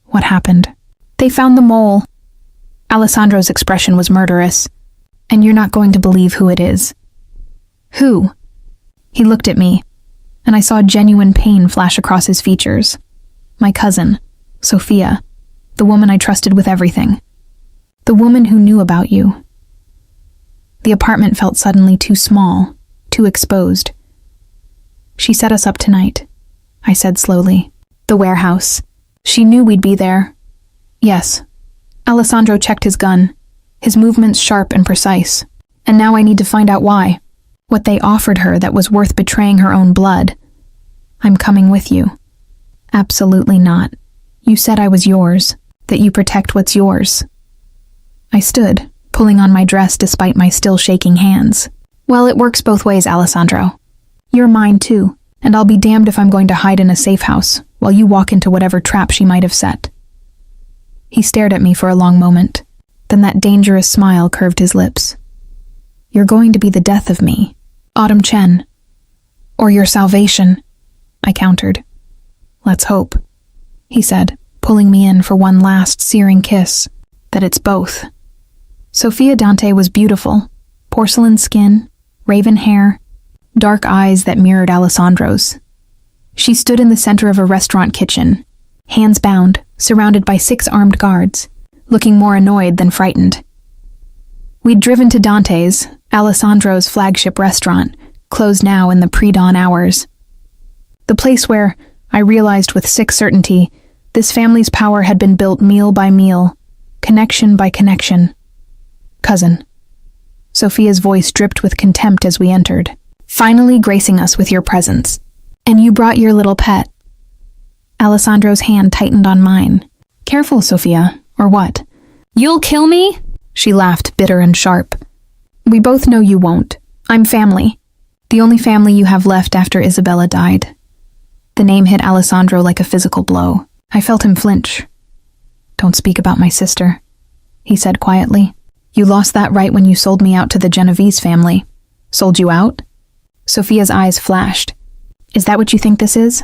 What happened? They found the mole. Alessandro's expression was murderous. And you're not going to believe who it is. Who? He looked at me, and I saw genuine pain flash across his features. My cousin, Sophia, the woman I trusted with everything. The woman who knew about you. The apartment felt suddenly too small, too exposed. She set us up tonight, I said slowly. The warehouse. She knew we'd be there. Yes. Alessandro checked his gun, his movements sharp and precise. And now I need to find out why. What they offered her that was worth betraying her own blood. I'm coming with you. Absolutely not. You said I was yours, that you protect what's yours. I stood, pulling on my dress despite my still shaking hands. Well, it works both ways, Alessandro. You're mine too, and I'll be damned if I'm going to hide in a safe house while you walk into whatever trap she might have set. He stared at me for a long moment. Then that dangerous smile curved his lips. You're going to be the death of me, Autumn Chen. Or your salvation, I countered. Let's hope, he said, pulling me in for one last searing kiss, that it's both. Sophia Dante was beautiful, porcelain skin, raven hair, dark eyes that mirrored Alessandro's. She stood in the center of a restaurant kitchen, hands bound, surrounded by 6 armed guards, looking more annoyed than frightened. We'd driven to Dante's, Alessandro's flagship restaurant, closed now in the pre-dawn hours. The place where, I realized with sick certainty, this family's power had been built meal by meal, connection by connection. Cousin. Sophia's voice dripped with contempt as we entered, finally gracing us with your presence. And you brought your little pet. Alessandro's hand tightened on mine. Careful, Sophia, or what? You'll kill me? She laughed, bitter and sharp. We both know you won't. I'm family. The only family you have left after Isabella died. The name hit Alessandro like a physical blow. I felt him flinch. Don't speak about my sister, he said quietly. You lost that right when you sold me out to the Genovese family. Sold you out? Sophia's eyes flashed. Is that what you think this is?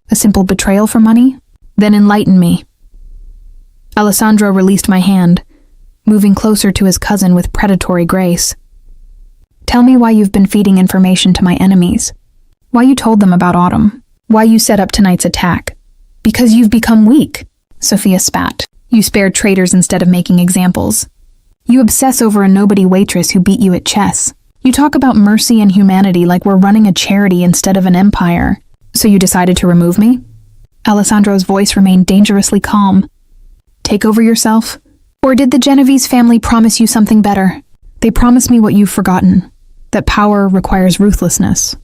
A simple betrayal for money? Then enlighten me. Alessandro released my hand, moving closer to his cousin with predatory grace. Tell me why you've been feeding information to my enemies. Why you told them about Autumn. Why you set up tonight's attack. Because you've become weak, Sophia spat. You spared traitors instead of making examples. You obsess over a nobody waitress who beat you at chess. You talk about mercy and humanity like we're running a charity instead of an empire. So you decided to remove me? Alessandro's voice remained dangerously calm. Take over yourself? Or did the Genovese family promise you something better? They promised me what you've forgotten. That power requires ruthlessness.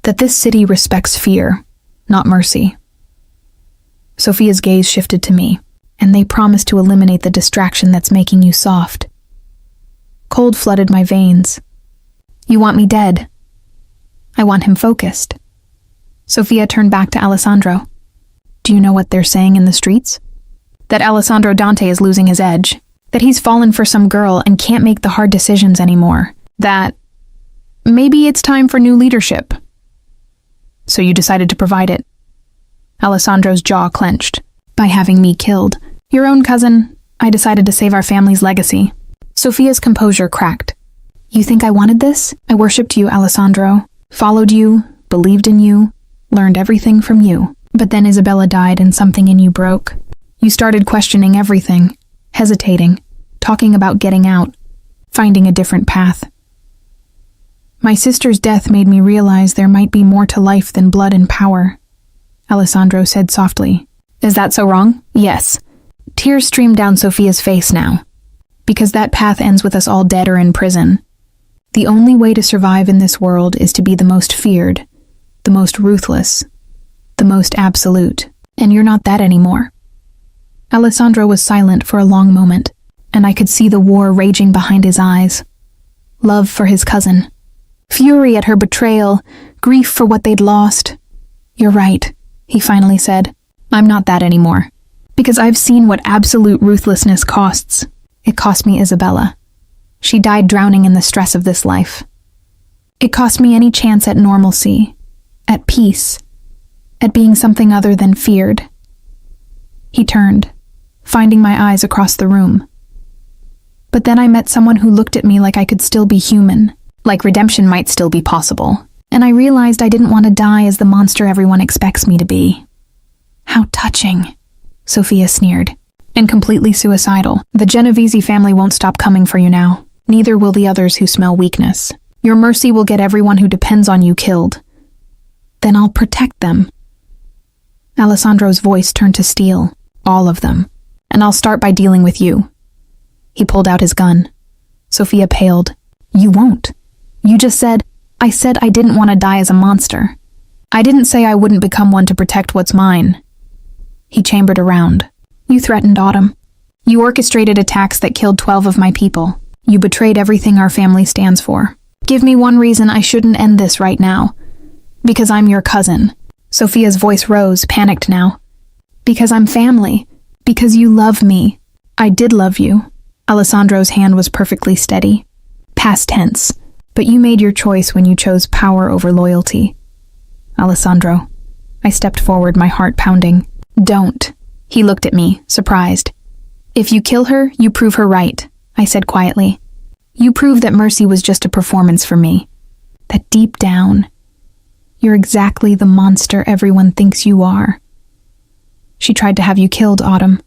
That this city respects fear, not mercy. Sophia's gaze shifted to me, and they promised to eliminate the distraction that's making you soft. Cold flooded my veins. You want me dead. I want him focused. Sophia turned back to Alessandro. Do you know what they're saying in the streets? That Alessandro Dante is losing his edge. That he's fallen for some girl and can't make the hard decisions anymore. That maybe it's time for new leadership. So you decided to provide it. Alessandro's jaw clenched. By having me killed. Your own cousin, I decided to save our family's legacy. Sophia's composure cracked. You think I wanted this? I worshipped you, Alessandro. Followed you, believed in you, learned everything from you. But then Isabella died and something in you broke. You started questioning everything, hesitating, talking about getting out, finding a different path. My sister's death made me realize there might be more to life than blood and power, Alessandro said softly. Is that so wrong? Yes. Tears streamed down Sophia's face now. Because that path ends with us all dead or in prison. The only way to survive in this world is to be the most feared, the most ruthless, the most absolute. And you're not that anymore. Alessandro was silent for a long moment, and I could see the war raging behind his eyes. Love for his cousin. Fury at her betrayal, grief for what they'd lost. You're right, he finally said. I'm not that anymore. Because I've seen what absolute ruthlessness costs. It cost me Isabella. She died drowning in the stress of this life. It cost me any chance at normalcy, at peace, at being something other than feared. He turned, finding my eyes across the room. But then I met someone who looked at me like I could still be human, like redemption might still be possible, and I realized I didn't want to die as the monster everyone expects me to be. How touching, Sophia sneered. And completely suicidal. The Genovese family won't stop coming for you now. Neither will the others who smell weakness. Your mercy will get everyone who depends on you killed. Then I'll protect them. Alessandro's voice turned to steel. All of them. And I'll start by dealing with you. He pulled out his gun. Sophia paled. You won't. You just said, I said I didn't want to die as a monster. I didn't say I wouldn't become one to protect what's mine. He chambered around. You threatened Autumn. You orchestrated attacks that killed 12 of my people. You betrayed everything our family stands for. Give me one reason I shouldn't end this right now. Because I'm your cousin. Sophia's voice rose, panicked now. Because I'm family. Because you love me. I did love you. Alessandro's hand was perfectly steady. Past tense. But you made your choice when you chose power over loyalty. Alessandro. I stepped forward, my heart pounding. Don't. He looked at me, surprised. If you kill her, you prove her right, I said quietly. You prove that mercy was just a performance for me. That deep down, you're exactly the monster everyone thinks you are. She tried to have you killed, Autumn.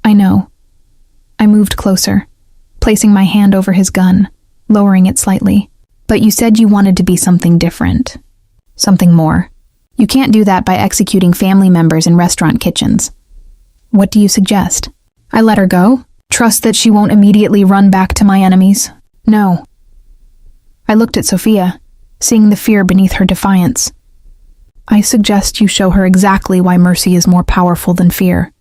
I know. I moved closer, placing my hand over his gun, lowering it slightly. But you said you wanted to be something different. Something more. You can't do that by executing family members in restaurant kitchens. What do you suggest? I let her go? Trust that she won't immediately run back to my enemies? No. I looked at Sophia, seeing the fear beneath her defiance. I suggest you show her exactly why mercy is more powerful than fear.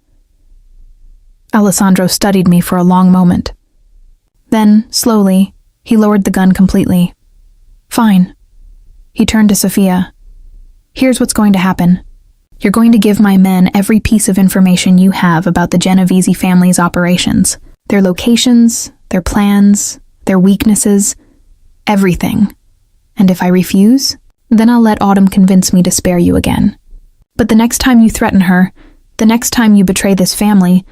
Alessandro studied me for a long moment. Then, slowly, he lowered the gun completely. Fine. He turned to Sophia. Here's what's going to happen. You're going to give my men every piece of information you have about the Genovese family's operations. Their locations, their plans, their weaknesses, everything. And if I refuse, then I'll let Autumn convince me to spare you again. But the next time you threaten her, the next time you betray this family,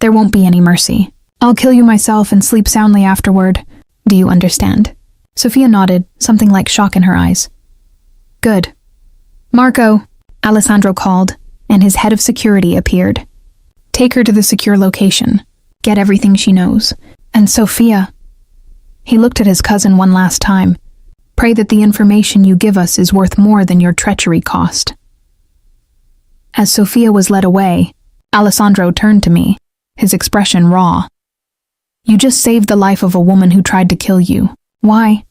there won't be any mercy. I'll kill you myself and sleep soundly afterward. Do you understand? Sophia nodded, something like shock in her eyes. Good. Marco, Alessandro called, and his head of security appeared. Take her to the secure location. Get everything she knows. And Sophia. He looked at his cousin one last time. Pray that the information you give us is worth more than your treachery cost. As Sophia was led away, Alessandro turned to me, his expression raw. You just saved the life of a woman who tried to kill you. Why?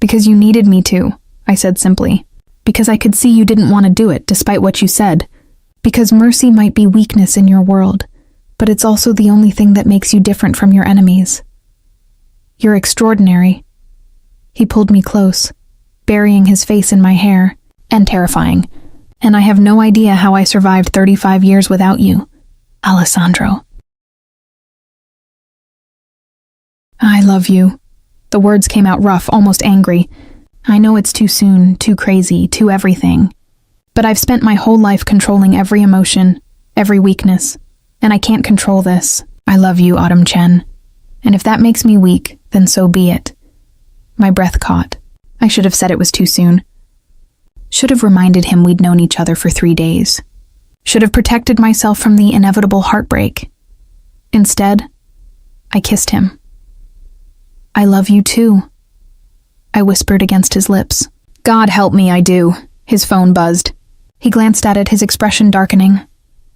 Because you needed me to, I said simply. Because I could see you didn't want to do it, despite what you said. Because mercy might be weakness in your world, but it's also the only thing that makes you different from your enemies. You're extraordinary. He pulled me close, burying his face in my hair, and terrifying. And I have no idea how I survived 35 years without you, Alessandro. I love you. The words came out rough, almost angry. I know it's too soon, too crazy, too everything. But I've spent my whole life controlling every emotion, every weakness, and I can't control this. I love you, Autumn Chen. And if that makes me weak, then so be it. My breath caught. I should have said it was too soon. Should have reminded him we'd known each other for 3 days. Should have protected myself from the inevitable heartbreak. Instead, I kissed him. I love you too, I whispered against his lips. God help me, I do. His phone buzzed. He glanced at it, his expression darkening.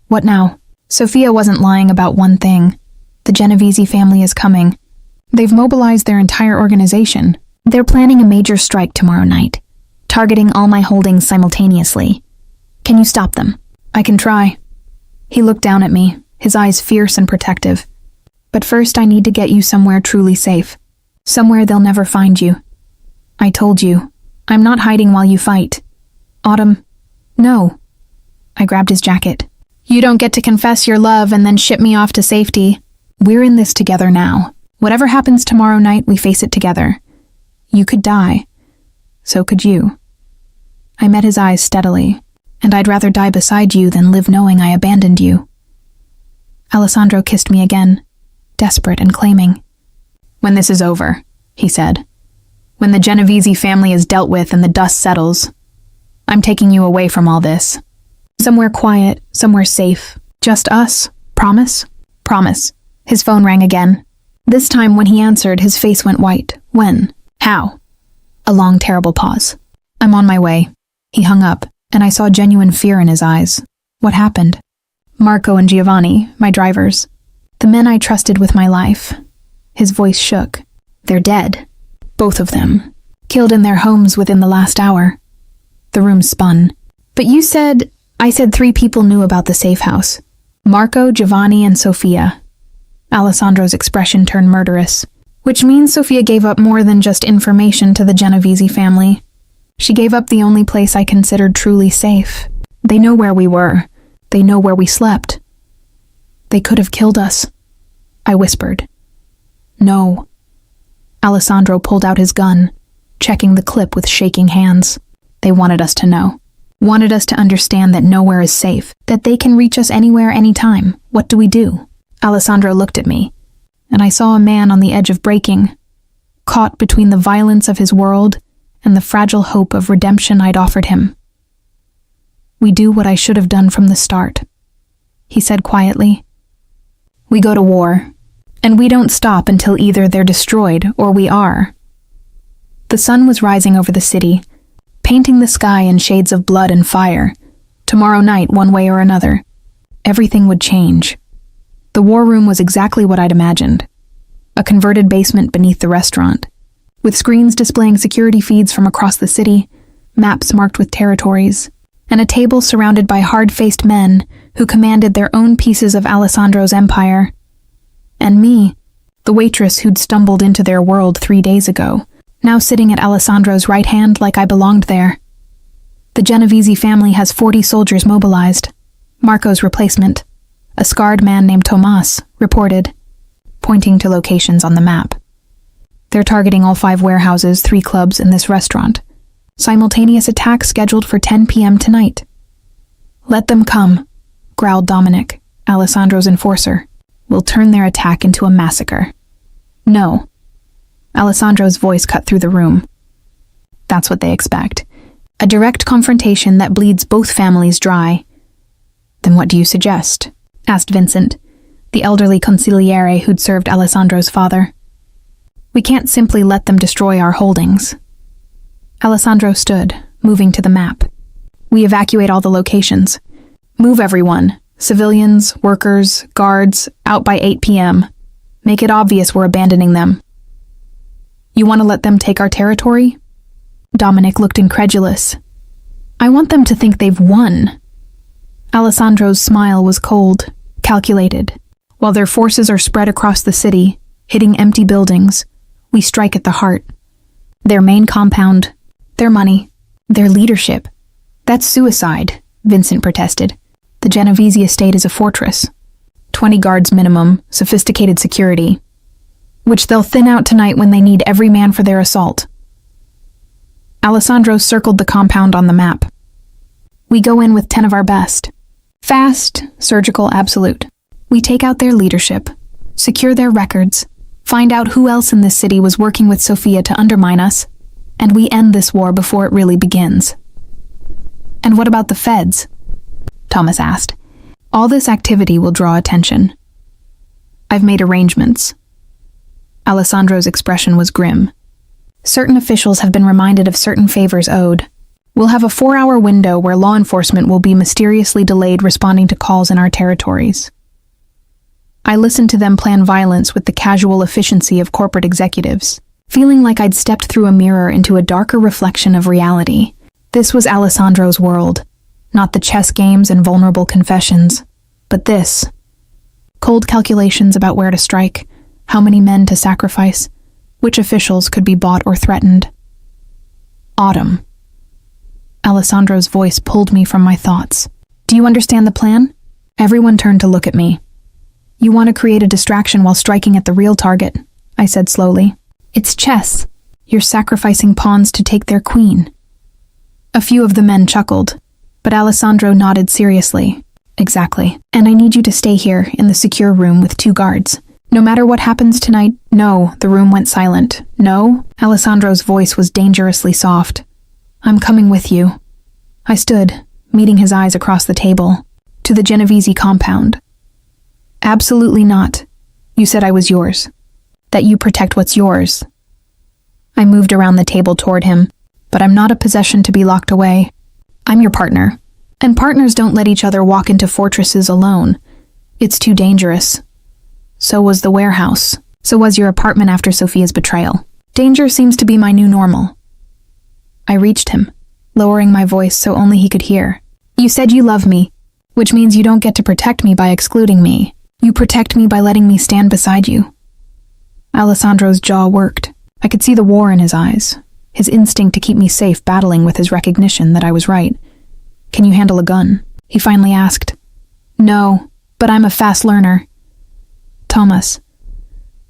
What now? Sophia wasn't lying about one thing. The Genovese family is coming. They've mobilized their entire organization. They're planning a major strike tomorrow night, targeting all my holdings simultaneously. Can you stop them? I can try. He looked down at me, his eyes fierce and protective. But first I need to get you somewhere truly safe. Somewhere they'll never find you. I told you, I'm not hiding while you fight. Autumn, no. I grabbed his jacket. You don't get to confess your love and then ship me off to safety. We're in this together now. Whatever happens tomorrow night, we face it together. You could die. So could you. I met his eyes steadily, and I'd rather die beside you than live knowing I abandoned you. Alessandro kissed me again, desperate and claiming. When this is over, he said. When the Genovese family is dealt with and the dust settles, I'm taking you away from all this. Somewhere quiet, somewhere safe. Just us. Promise? Promise. His phone rang again. This time when he answered, his face went white. When? How? A long, terrible pause. I'm on my way. He hung up, and I saw genuine fear in his eyes. What happened? Marco and Giovanni, my drivers. The men I trusted with my life. His voice shook. They're dead. Both of them. Killed in their homes within the last hour. The room spun. But you said... I said 3 people knew about the safe house. Marco, Giovanni, and Sophia. Alessandro's expression turned murderous. Which means Sophia gave up more than just information to the Genovese family. She gave up the only place I considered truly safe. They know where we were. They know where we slept. They could have killed us. I whispered. No. Alessandro pulled out his gun, checking the clip with shaking hands. They wanted us to know. Wanted us to understand that nowhere is safe, that they can reach us anywhere, anytime. What do we do? Alessandro looked at me, and I saw a man on the edge of breaking, caught between the violence of his world and the fragile hope of redemption I'd offered him. We do what I should have done from the start, he said quietly. We go to war, and we don't stop until either they're destroyed or we are. The sun was rising over the city, painting the sky in shades of blood and fire. Tomorrow night, one way or another, everything would change. The war room was exactly what I'd imagined. A converted basement beneath the restaurant, with screens displaying security feeds from across the city, maps marked with territories, and a table surrounded by hard-faced men who commanded their own pieces of Alessandro's empire. And me, the waitress who'd stumbled into their world 3 days ago, now sitting at Alessandro's right hand like I belonged there. The Genovese family has 40 soldiers mobilized. Marco's replacement, a scarred man named Tomas, reported, pointing to locations on the map. They're targeting all 5 warehouses, 3 clubs, and this restaurant. Simultaneous attack scheduled for 10 p.m. tonight. Let them come, growled Dominic, Alessandro's enforcer. We'll turn their attack into a massacre. No. Alessandro's voice cut through the room. That's what they expect. A direct confrontation that bleeds both families dry. Then what do you suggest? Asked Vincent, the elderly consigliere who'd served Alessandro's father. We can't simply let them destroy our holdings. Alessandro stood, moving to the map. We evacuate all the locations. Move everyone, civilians, workers, guards, out by 8 p.m. Make it obvious we're abandoning them. You want to let them take our territory? Dominic looked incredulous. I want them to think they've won. Alessandro's smile was cold, calculated. While their forces are spread across the city, hitting empty buildings, we strike at the heart. Their main compound, their money, their leadership. That's suicide, Vincent protested. The Genovese estate is a fortress. 20 guards minimum, sophisticated security, which they'll thin out tonight when they need every man for their assault. Alessandro circled the compound on the map. We go in with 10 of our best. Fast, surgical, absolute. We take out their leadership, secure their records, find out who else in this city was working with Sofia to undermine us, and we end this war before it really begins. And what about the feds? Thomas asked. All this activity will draw attention. I've made arrangements. Alessandro's expression was grim. Certain officials have been reminded of certain favors owed. We'll have a 4-hour window where law enforcement will be mysteriously delayed responding to calls in our territories. I listened to them plan violence with the casual efficiency of corporate executives, feeling like I'd stepped through a mirror into a darker reflection of reality. This was Alessandro's world, not the chess games and vulnerable confessions, but this. Cold calculations about where to strike, how many men to sacrifice, which officials could be bought or threatened. Autumn. Alessandro's voice pulled me from my thoughts. Do you understand the plan? Everyone turned to look at me. You want to create a distraction while striking at the real target, I said slowly. It's chess. You're sacrificing pawns to take their queen. A few of the men chuckled, but Alessandro nodded seriously. Exactly. And I need you to stay here in the secure room with 2 guards. No matter what happens tonight, no, the room went silent. No, Alessandro's voice was dangerously soft. I'm coming with you. I stood, meeting his eyes across the table, to the Genovese compound. Absolutely not. You said I was yours. That you protect what's yours. I moved around the table toward him, but I'm not a possession to be locked away. I'm your partner, and partners don't let each other walk into fortresses alone. It's too dangerous. So was the warehouse. So was your apartment after Sofia's betrayal. Danger seems to be my new normal. I reached him, lowering my voice so only he could hear. You said you love me, which means you don't get to protect me by excluding me. You protect me by letting me stand beside you. Alessandro's jaw worked. I could see the war in his eyes, his instinct to keep me safe battling with his recognition that I was right. Can you handle a gun? He finally asked. No, but I'm a fast learner. Thomas.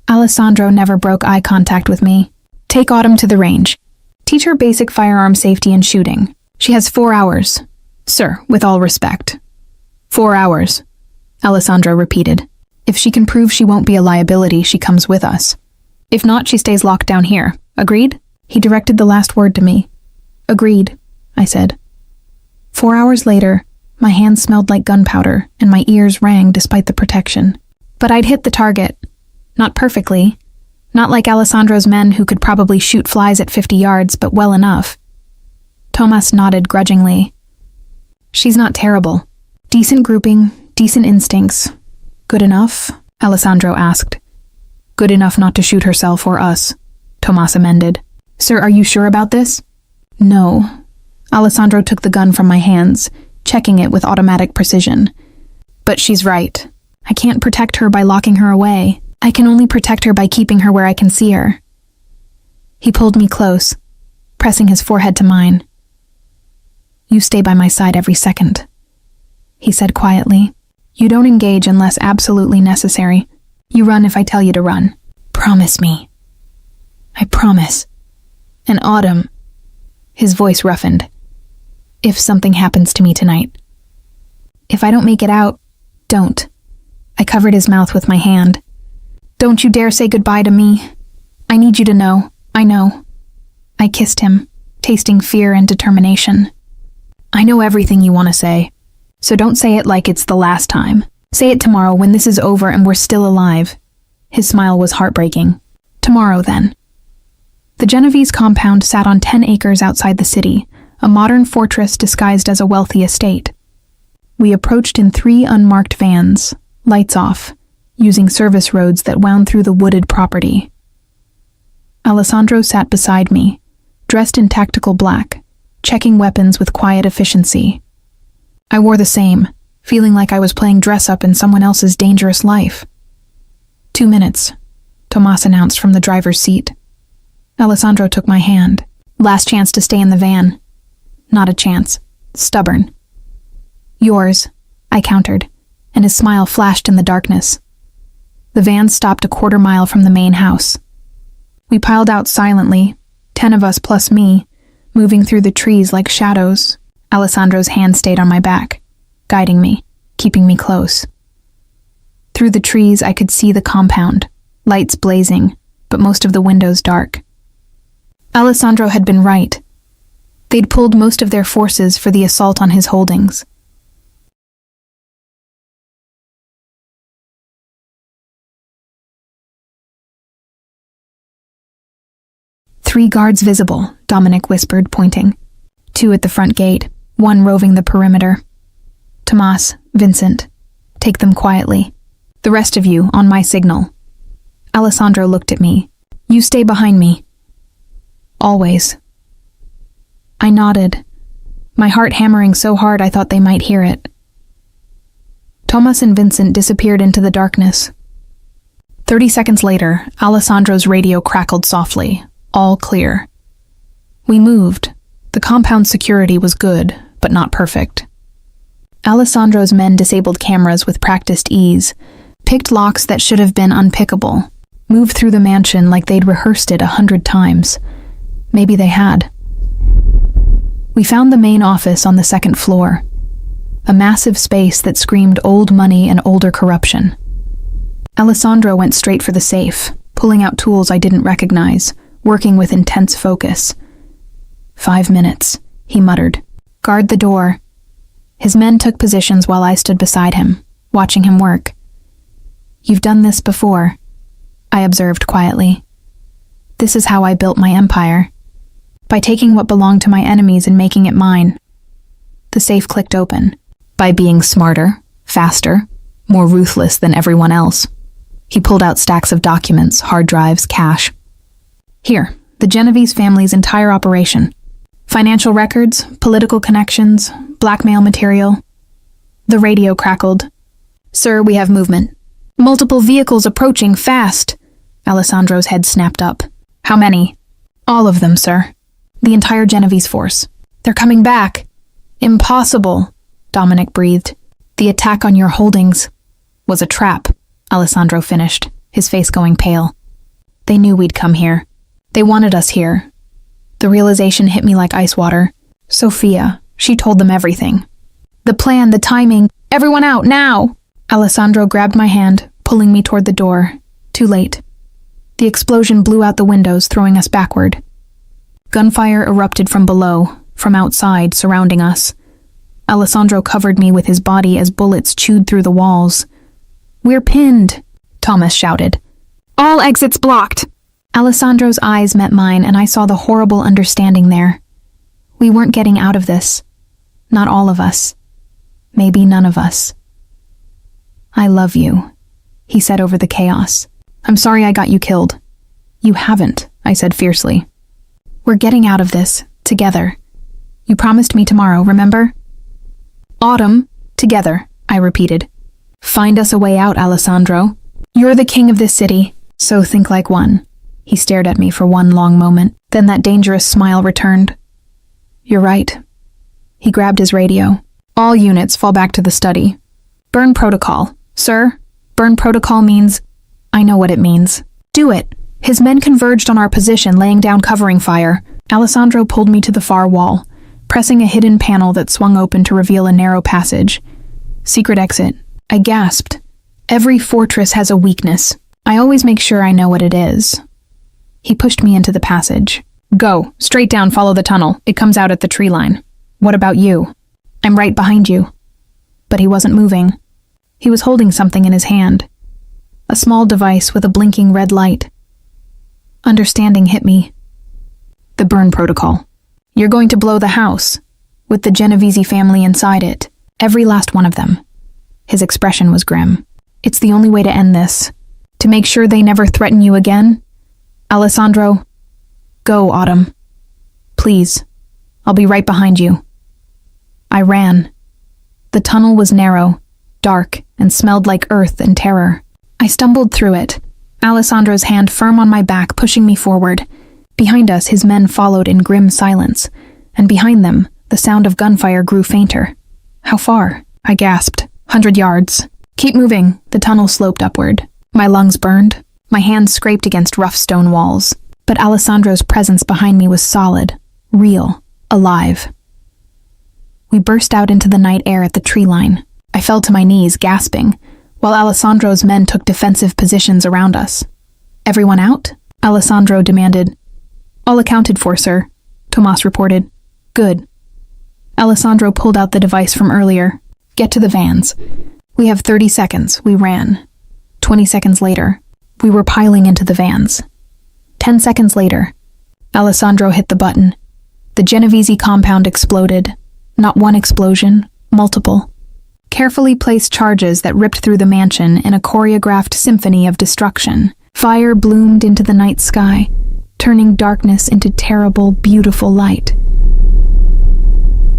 Alessandro never broke eye contact with me. Take Autumn to the range. Teach her basic firearm safety and shooting. She has 4 hours. Sir, with all respect. 4 hours, Alessandro repeated. If she can prove she won't be a liability, she comes with us. If not, she stays locked down here. Agreed? He directed the last word to me. Agreed, I said. 4 hours later, my hands smelled like gunpowder, and my ears rang despite the protection. But I'd hit the target. Not perfectly. Not like Alessandro's men who could probably shoot flies at 50 yards, but well enough. Thomas nodded grudgingly. She's not terrible. Decent grouping, decent instincts. Good enough? Alessandro asked. Good enough not to shoot herself or us, Thomas amended. Sir, are you sure about this? No. Alessandro took the gun from my hands, checking it with automatic precision. But she's right. I can't protect her by locking her away. I can only protect her by keeping her where I can see her. He pulled me close, pressing his forehead to mine. You stay by my side every second, he said quietly. You don't engage unless absolutely necessary. You run if I tell you to run. Promise me. I promise. And Autumn, his voice roughened. If something happens to me tonight. If I don't make it out, don't. I covered his mouth with my hand. Don't you dare say goodbye to me. I need you to know. I know. I kissed him, tasting fear and determination. I know everything you want to say, so don't say it like it's the last time. Say it tomorrow when this is over and we're still alive. His smile was heartbreaking. Tomorrow, then. The Genovese compound sat on 10 acres outside the city, a modern fortress disguised as a wealthy estate. We approached in 3 unmarked vans, lights off, using service roads that wound through the wooded property. Alessandro sat beside me, dressed in tactical black, checking weapons with quiet efficiency. I wore the same, feeling like I was playing dress-up in someone else's dangerous life. 2 minutes, Tomas announced from the driver's seat. Alessandro took my hand. Last chance to stay in the van. Not a chance. Stubborn. Yours, I countered, and his smile flashed in the darkness. The van stopped a quarter mile from the main house. We piled out silently, 10 of us plus me, moving through the trees like shadows. Alessandro's hand stayed on my back, guiding me, keeping me close. Through the trees I could see the compound, lights blazing, but most of the windows dark. Alessandro had been right. They'd pulled most of their forces for the assault on his holdings. "3 guards visible," Dominic whispered, pointing. 2 at the front gate, 1 roving the perimeter. "Tomas, Vincent, take them quietly. The rest of you, on my signal." Alessandro looked at me. "You stay behind me." "Always." I nodded, my heart hammering so hard I thought they might hear it. Tomas and Vincent disappeared into the darkness. 30 seconds later, Alessandro's radio crackled softly. All clear. We moved. The compound security was good, but not perfect. Alessandro's men disabled cameras with practiced ease, picked locks that should have been unpickable, moved through the mansion like they'd rehearsed it 100 times. Maybe they had. We found the main office on the 2nd floor, a massive space that screamed old money and older corruption. Alessandro went straight for the safe, pulling out tools I didn't recognize, working with intense focus. 5 minutes, he muttered. "Guard the door." His men took positions while I stood beside him, watching him work. "You've done this before," I observed quietly. "This is how I built my empire. By taking what belonged to my enemies and making it mine." The safe clicked open. "By being smarter, faster, more ruthless than everyone else." He pulled out stacks of documents, hard drives, cash. "Here, the Genovese family's entire operation. Financial records, political connections, blackmail material." The radio crackled. "Sir, we have movement. Multiple vehicles approaching fast." Alessandro's head snapped up. "How many?" "All of them, sir. The entire Genovese force. They're coming back." "Impossible," Dominic breathed. "The attack on your holdings was a trap," Alessandro finished, his face going pale. "They knew we'd come here. They wanted us here." The realization hit me like ice water. Sophia, she told them everything. The plan, the timing, everyone out, now! Alessandro grabbed my hand, pulling me toward the door. Too late. The explosion blew out the windows, throwing us backward. Gunfire erupted from below, from outside, surrounding us. Alessandro covered me with his body as bullets chewed through the walls. "We're pinned," Thomas shouted. "All exits blocked." Alessandro's eyes met mine, and I saw the horrible understanding there. We weren't getting out of this. Not all of us. Maybe none of us. "I love you," he said over the chaos. "I'm sorry I got you killed." "You haven't," I said fiercely. "We're getting out of this, together. You promised me tomorrow, remember?" "Autumn, together," I repeated. "Find us a way out, Alessandro. You're the king of this city, so think like one." He stared at me for one long moment, then that dangerous smile returned. "You're right." He grabbed his radio. "All units fall back to the study. Burn protocol. Sir, burn protocol means—" "I know what it means. Do it." His men converged on our position, laying down covering fire. Alessandro pulled me to the far wall, pressing a hidden panel that swung open to reveal a narrow passage. "Secret exit." I gasped. Every fortress has a weakness. I always make sure I know what it is. He pushed me into the passage. "Go, straight down, follow the tunnel. It comes out at the tree line." "What about you?" "I'm right behind you." But he wasn't moving. He was holding something in his hand. A small device with a blinking red light. Understanding hit me. The burn protocol. You're going to blow the house, with the Genovese family inside it, every last one of them. His expression was grim. It's the only way to end this. To make sure they never threaten you again? Alessandro, go, Autumn. Please, I'll be right behind you. I ran. The tunnel was narrow, dark, and smelled like earth and terror. I stumbled through it, Alessandro's hand firm on my back, pushing me forward. Behind us, his men followed in grim silence, and behind them, the sound of gunfire grew fainter. How far? I gasped. 100 yards. Keep moving. The tunnel sloped upward. My lungs burned. My hands scraped against rough stone walls. But Alessandro's presence behind me was solid, real, alive. We burst out into the night air at the tree line. I fell to my knees, gasping, while Alessandro's men took defensive positions around us. Everyone out? Alessandro demanded. All accounted for, sir, Tomas reported. Good. Alessandro pulled out the device from earlier. Get to the vans. We have 30 seconds. We ran. 20 seconds later, we were piling into the vans. 10 seconds later, Alessandro hit the button. The Genovese compound exploded. Not one explosion, multiple. Carefully placed charges that ripped through the mansion in a choreographed symphony of destruction. Fire bloomed into the night sky, turning darkness into terrible, beautiful light.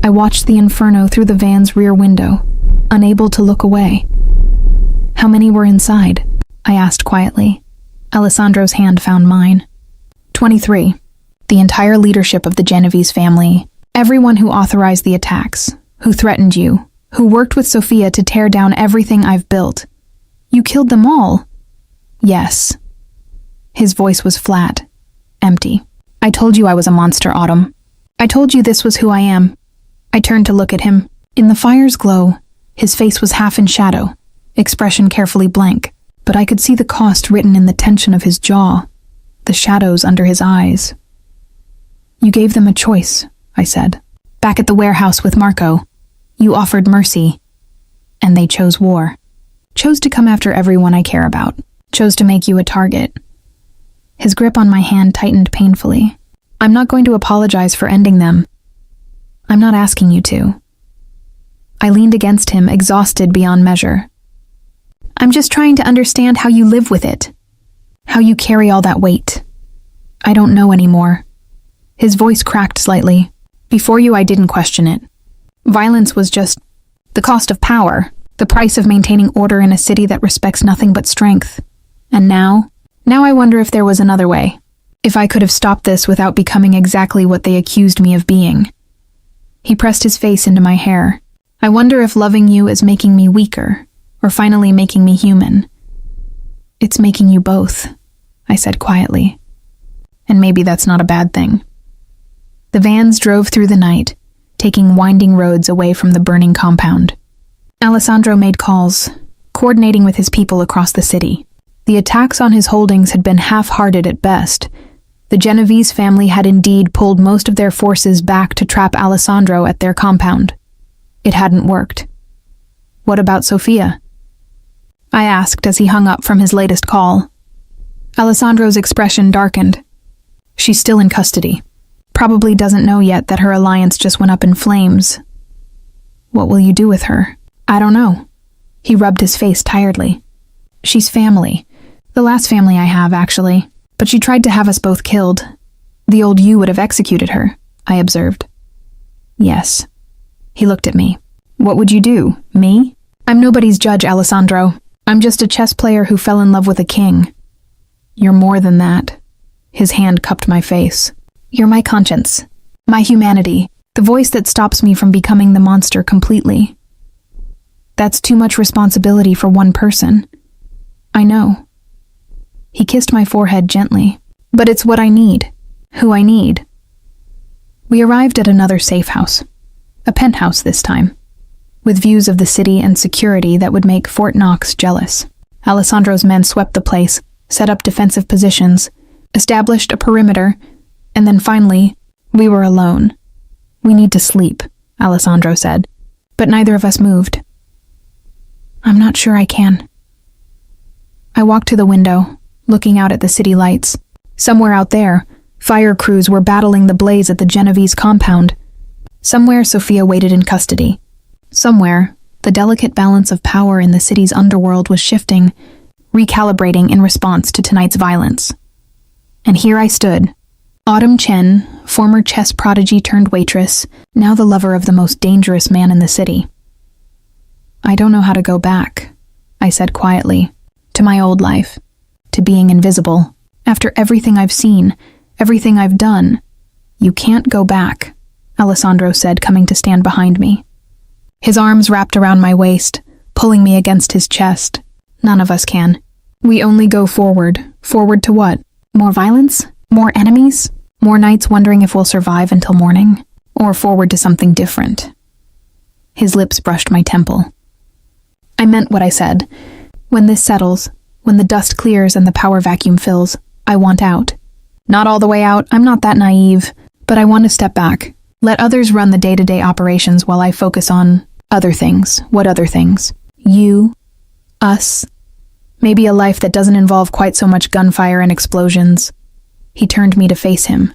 I watched the inferno through the van's rear window, unable to look away. How many were inside? I asked quietly. Alessandro's hand found mine. 23. The entire leadership of the Genovese family. Everyone who authorized the attacks, who threatened you, who worked with Sofia to tear down everything I've built. You killed them all? Yes. His voice was flat, empty. I told you I was a monster, Autumn. I told you this was who I am. I turned to look at him. In the fire's glow, his face was half in shadow, expression carefully blank, but I could see the cost written in the tension of his jaw, the shadows under his eyes. You gave them a choice, I said. Back at the warehouse with Marco, you offered mercy, and they chose war. Chose to come after everyone I care about. Chose to make you a target. His grip on my hand tightened painfully. I'm not going to apologize for ending them. I'm not asking you to. I leaned against him, exhausted beyond measure. I'm just trying to understand how you live with it. How you carry all that weight. I don't know anymore. His voice cracked slightly. Before you, I didn't question it. Violence was just the cost of power, the price of maintaining order in a city that respects nothing but strength. And now I wonder if there was another way. If I could have stopped this without becoming exactly what they accused me of being. He pressed his face into my hair. I wonder if loving you is making me weaker, or finally making me human. It's making you both, I said quietly. And maybe that's not a bad thing. The vans drove through the night, taking winding roads away from the burning compound. Alessandro made calls, coordinating with his people across the city. The attacks on his holdings had been half-hearted at best. The Genovese family had indeed pulled most of their forces back to trap Alessandro at their compound. It hadn't worked. What about Sofia? I asked as he hung up from his latest call. Alessandro's expression darkened. She's still in custody. Probably doesn't know yet that her alliance just went up in flames. What will you do with her? I don't know. He rubbed his face tiredly. She's family. The last family I have, actually. But she tried to have us both killed. The old you would have executed her, I observed. Yes. He looked at me. What would you do? Me? I'm nobody's judge, Alessandro. I'm just a chess player who fell in love with a king. You're more than that. His hand cupped my face. You're my conscience. My humanity. The voice that stops me from becoming the monster completely. That's too much responsibility for one person. I know. He kissed my forehead gently. But it's what I need. Who I need. We arrived at another safe house. A penthouse this time, with views of the city and security that would make Fort Knox jealous. Alessandro's men swept the place, set up defensive positions, established a perimeter, and then finally, we were alone. We need to sleep, Alessandro said, but neither of us moved. I'm not sure I can. I walked to the window, looking out at the city lights. Somewhere out there, fire crews were battling the blaze at the Genovese compound. Somewhere, Sophia waited in custody. Somewhere, the delicate balance of power in the city's underworld was shifting, recalibrating in response to tonight's violence. And here I stood. Autumn Chen, former chess prodigy turned waitress, now the lover of the most dangerous man in the city. I don't know how to go back, I said quietly, to my old life, to being invisible. After everything I've seen, everything I've done, you can't go back, Alessandro said, coming to stand behind me. His arms wrapped around my waist, pulling me against his chest. None of us can. We only go forward. Forward to what? More violence? More enemies? More nights wondering if we'll survive until morning? Or forward to something different? His lips brushed my temple. I meant what I said. When this settles, when the dust clears and the power vacuum fills, I want out. Not all the way out, I'm not that naive, but I want to step back. Let others run the day-to-day operations while I focus on other things. What other things? You, us, maybe a life that doesn't involve quite so much gunfire and explosions. He turned me to face him.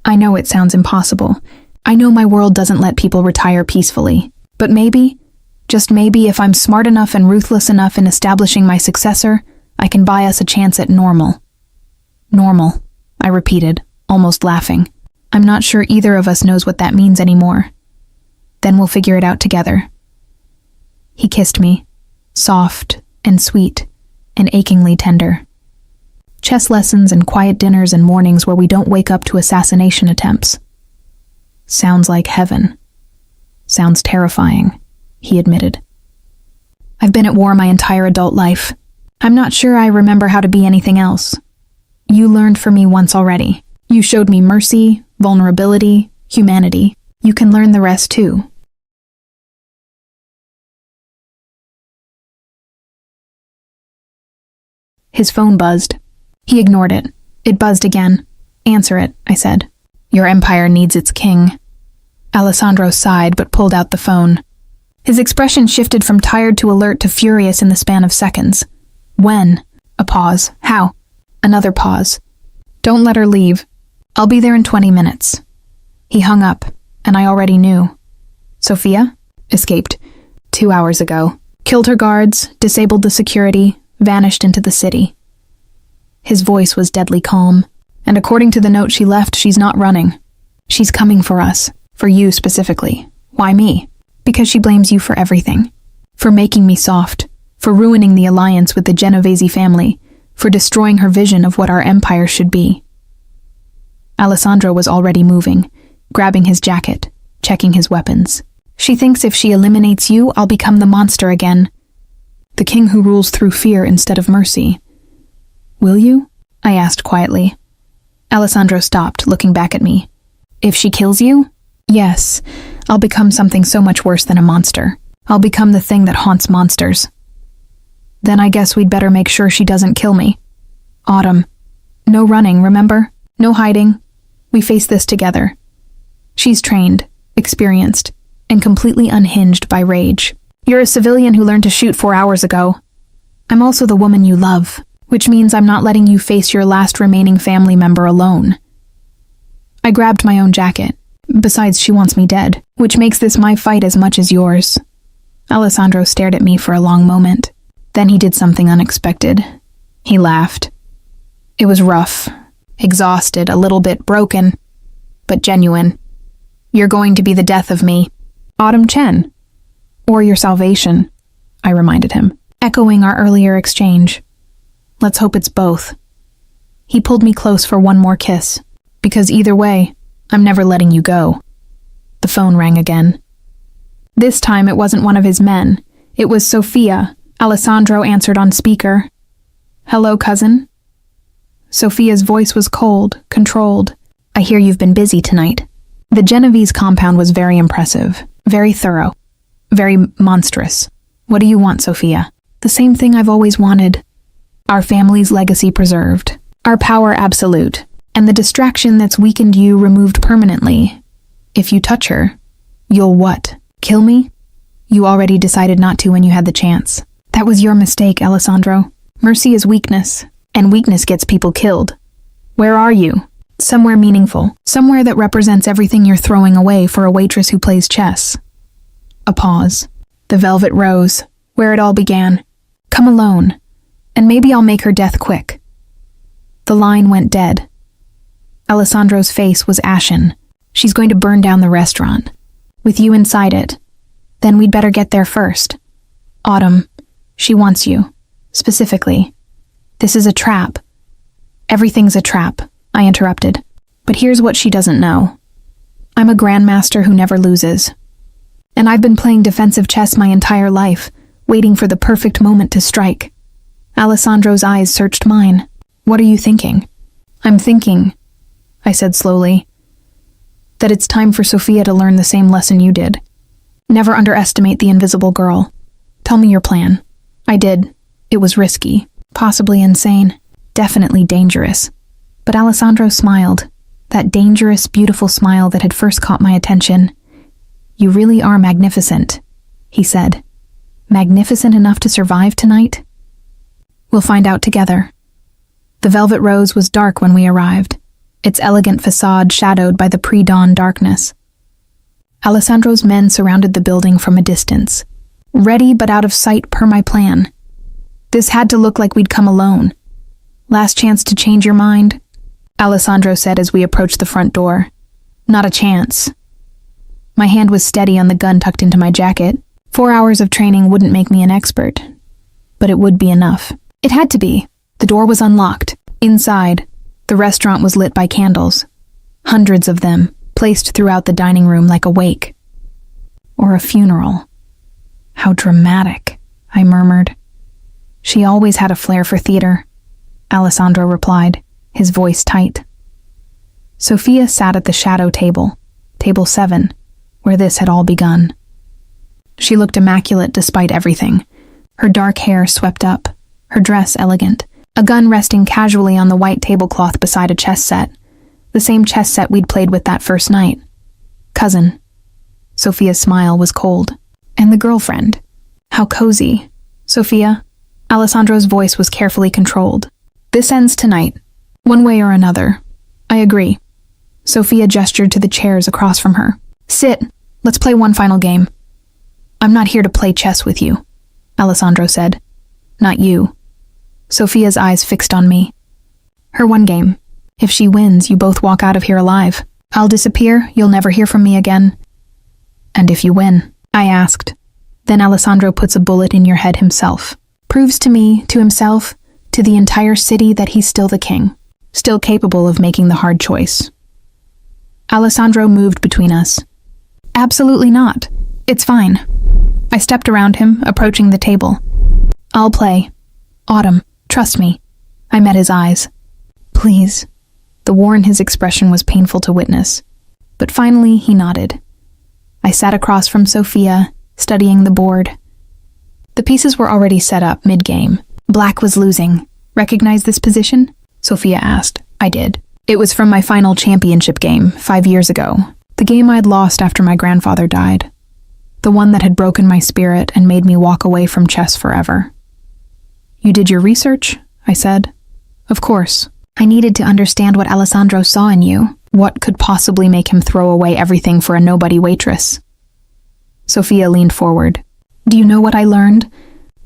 I know it sounds impossible. I know my world doesn't let people retire peacefully. But maybe, just maybe, if I'm smart enough and ruthless enough in establishing my successor, I can buy us a chance at normal. Normal, I repeated, almost laughing. I'm not sure either of us knows what that means anymore. Then we'll figure it out together. He kissed me, soft and sweet and achingly tender. Chess lessons and quiet dinners and mornings where we don't wake up to assassination attempts. Sounds like heaven. Sounds terrifying, he admitted. I've been at war my entire adult life. I'm not sure I remember how to be anything else. You learned for me once already. You showed me mercy, vulnerability, humanity. You can learn the rest too. His phone buzzed. He ignored it. It buzzed again. Answer it, I said. Your empire needs its king. Alessandro sighed but pulled out the phone. His expression shifted from tired to alert to furious in the span of seconds. When? A pause. How? Another pause. Don't let her leave. I'll be there in 20 minutes. He hung up, and I already knew. Sophia? Escaped. 2 hours ago. Killed her guards, disabled the security, vanished into the city. His voice was deadly calm, and according to the note she left, she's not running. She's coming for us, for you specifically. Why me? Because she blames you for everything. For making me soft, for ruining the alliance with the Genovese family, for destroying her vision of what our empire should be. Alessandro was already moving, grabbing his jacket, checking his weapons. She thinks if she eliminates you, I'll become the monster again. The king who rules through fear instead of mercy. Will you? I asked quietly. Alessandro stopped, looking back at me. If she kills you? Yes, I'll become something so much worse than a monster. I'll become the thing that haunts monsters. Then I guess we'd better make sure she doesn't kill me. Autumn. No running, remember? No hiding. We face this together. She's trained, experienced, and completely unhinged by rage. You're a civilian who learned to shoot 4 hours ago. I'm also the woman you love, which means I'm not letting you face your last remaining family member alone. I grabbed my own jacket. Besides, she wants me dead, which makes this my fight as much as yours. Alessandro stared at me for a long moment. Then he did something unexpected. He laughed. It was rough, exhausted, a little bit broken, but genuine. You're going to be the death of me, Autumn Chen. Or your salvation, I reminded him, echoing our earlier exchange. Let's hope it's both. He pulled me close for one more kiss, because either way, I'm never letting you go. The phone rang again. This time it wasn't one of his men. It was Sophia. Alessandro answered on speaker. Hello, cousin? Sophia's voice was cold, controlled. I hear you've been busy tonight. The Genovese compound was very impressive, very thorough, very monstrous. What do you want, Sophia? The same thing I've always wanted. Our family's legacy preserved, our power absolute, and the distraction that's weakened you removed permanently. If you touch her, you'll what? Kill me? You already decided not to when you had the chance. That was your mistake, Alessandro. Mercy is weakness, and weakness gets people killed. Where are you? Somewhere meaningful. Somewhere that represents everything you're throwing away for a waitress who plays chess. A pause. The velvet rose, where it all began. Come alone, and maybe I'll make her death quick. The line went dead. Alessandro's face was ashen. She's going to burn down the restaurant. With you inside it. Then we'd better get there first. Autumn, she wants you. Specifically. This is a trap. Everything's a trap, I interrupted. But here's what she doesn't know. I'm a Grandmaster who never loses. And I've been playing defensive chess my entire life, waiting for the perfect moment to strike. Alessandro's eyes searched mine. What are you thinking? I'm thinking, I said slowly, that it's time for Sophia to learn the same lesson you did. Never underestimate the invisible girl. Tell me your plan. I did. It was risky, possibly insane, definitely dangerous. But Alessandro smiled, that dangerous, beautiful smile that had first caught my attention. You really are magnificent, he said. Magnificent enough to survive tonight? We'll find out together. The Velvet Rose was dark when we arrived, its elegant facade shadowed by the pre-dawn darkness. Alessandro's men surrounded the building from a distance, ready but out of sight per my plan. This had to look like we'd come alone. Last chance to change your mind? Alessandro said as we approached the front door. Not a chance. My hand was steady on the gun tucked into my jacket. 4 hours of training wouldn't make me an expert, but it would be enough. It had to be. The door was unlocked. Inside, the restaurant was lit by candles. Hundreds of them, placed throughout the dining room like a wake. Or a funeral. How dramatic, I murmured. She always had a flair for theater, Alessandro replied, his voice tight. Sophia sat at the shadow table, table 7, where this had all begun. She looked immaculate despite everything, her dark hair swept up, her dress elegant, a gun resting casually on the white tablecloth beside a chess set, the same chess set we'd played with that first night. Cousin. Sophia's smile was cold. And the girlfriend. How cozy. Sophia. Alessandro's voice was carefully controlled. This ends tonight, one way or another. I agree. Sophia gestured to the chairs across from her. Sit. Let's play one final game. I'm not here to play chess with you, Alessandro said. Not you. Sophia's eyes fixed on me. Her one game. If she wins, you both walk out of here alive. I'll disappear, you'll never hear from me again. And if you win, I asked. Then Alessandro puts a bullet in your head himself. Proves to me, to himself, to the entire city that he's still the king. Still capable of making the hard choice. Alessandro moved between us. Absolutely not. It's fine. I stepped around him, approaching the table. I'll play. Autumn, trust me. I met his eyes. Please. The war in his expression was painful to witness. But finally, he nodded. I sat across from Sophia, studying the board. The pieces were already set up mid-game. Black was losing. Recognize this position? Sophia asked. I did. It was from my final championship game, 5 years ago. The game I'd lost after my grandfather died. The one that had broken my spirit and made me walk away from chess forever. You did your research? I said. Of course. I needed to understand what Alessandro saw in you. What could possibly make him throw away everything for a nobody waitress? Sophia leaned forward. Do you know what I learned?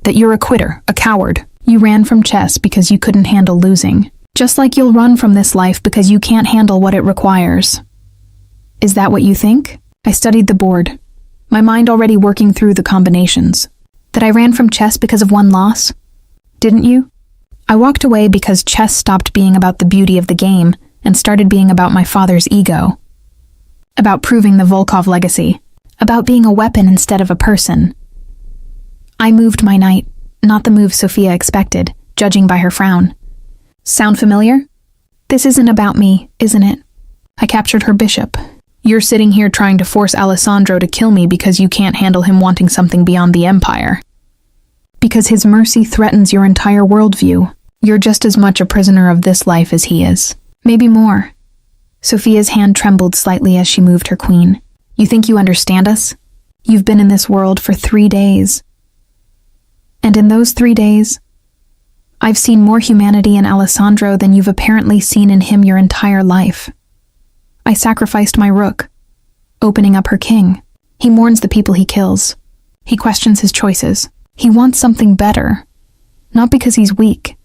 That you're a quitter, a coward. You ran from chess because you couldn't handle losing. Just like you'll run from this life because you can't handle what it requires. Is that what you think? I studied the board, my mind already working through the combinations. That I ran from chess because of one loss? Didn't you? I walked away because chess stopped being about the beauty of the game and started being about my father's ego. About proving the Volkov legacy. About being a weapon instead of a person. I moved my knight, not the move Sophia expected, judging by her frown. Sound familiar? This isn't about me, isn't it? I captured her bishop. You're sitting here trying to force Alessandro to kill me because you can't handle him wanting something beyond the empire. Because his mercy threatens your entire worldview. You're just as much a prisoner of this life as he is. Maybe more. Sophia's hand trembled slightly as she moved her queen. You think you understand us? You've been in this world for 3 days. And in those 3 days, I've seen more humanity in Alessandro than you've apparently seen in him your entire life. I sacrificed my rook, opening up her king. He mourns the people he kills. He questions his choices. He wants something better, not because he's weak,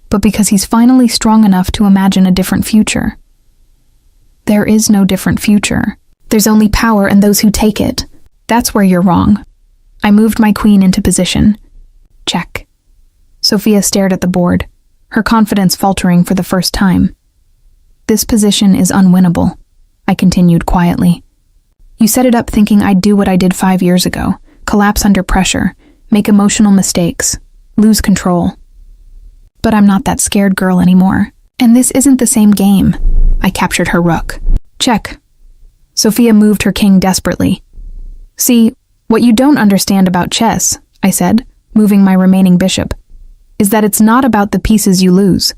but because he's finally strong enough to imagine a different future. There is no different future. There's only power and those who take it. That's where you're wrong. I moved my queen into position. Check. Sophia stared at the board, her confidence faltering for the first time. This position is unwinnable, I continued quietly. You set it up thinking I'd do what I did 5 years ago, collapse under pressure, make emotional mistakes, lose control. But I'm not that scared girl anymore. And this isn't the same game. I captured her rook. Check. Sophia moved her king desperately. See, what you don't understand about chess, I said, moving my remaining bishop, is that it's not about the pieces you lose.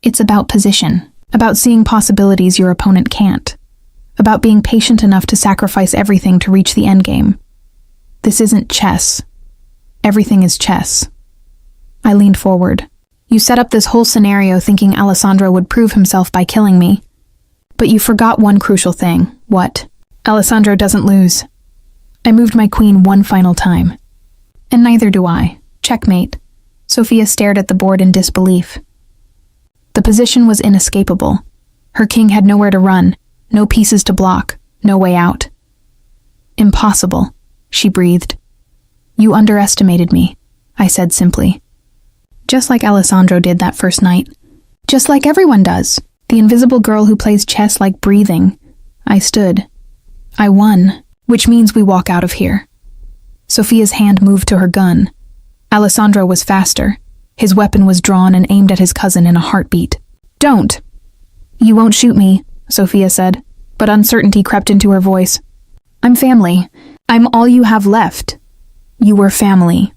It's about position, about seeing possibilities your opponent can't, about being patient enough to sacrifice everything to reach the endgame. This isn't chess. Everything is chess. I leaned forward. You set up this whole scenario thinking Alessandro would prove himself by killing me. But you forgot one crucial thing. What? Alessandro doesn't lose. I moved my queen one final time. And neither do I. Checkmate. Sophia stared at the board in disbelief. The position was inescapable. Her king had nowhere to run, no pieces to block, no way out. Impossible, she breathed. You underestimated me, I said simply. Just like Alessandro did that first night. Just like everyone does. The invisible girl who plays chess like breathing. I stood. I won, which means we walk out of here. Sophia's hand moved to her gun. Alessandro was faster. His weapon was drawn and aimed at his cousin in a heartbeat. Don't! You won't shoot me, Sophia said, but uncertainty crept into her voice. I'm family. I'm all you have left. You were family,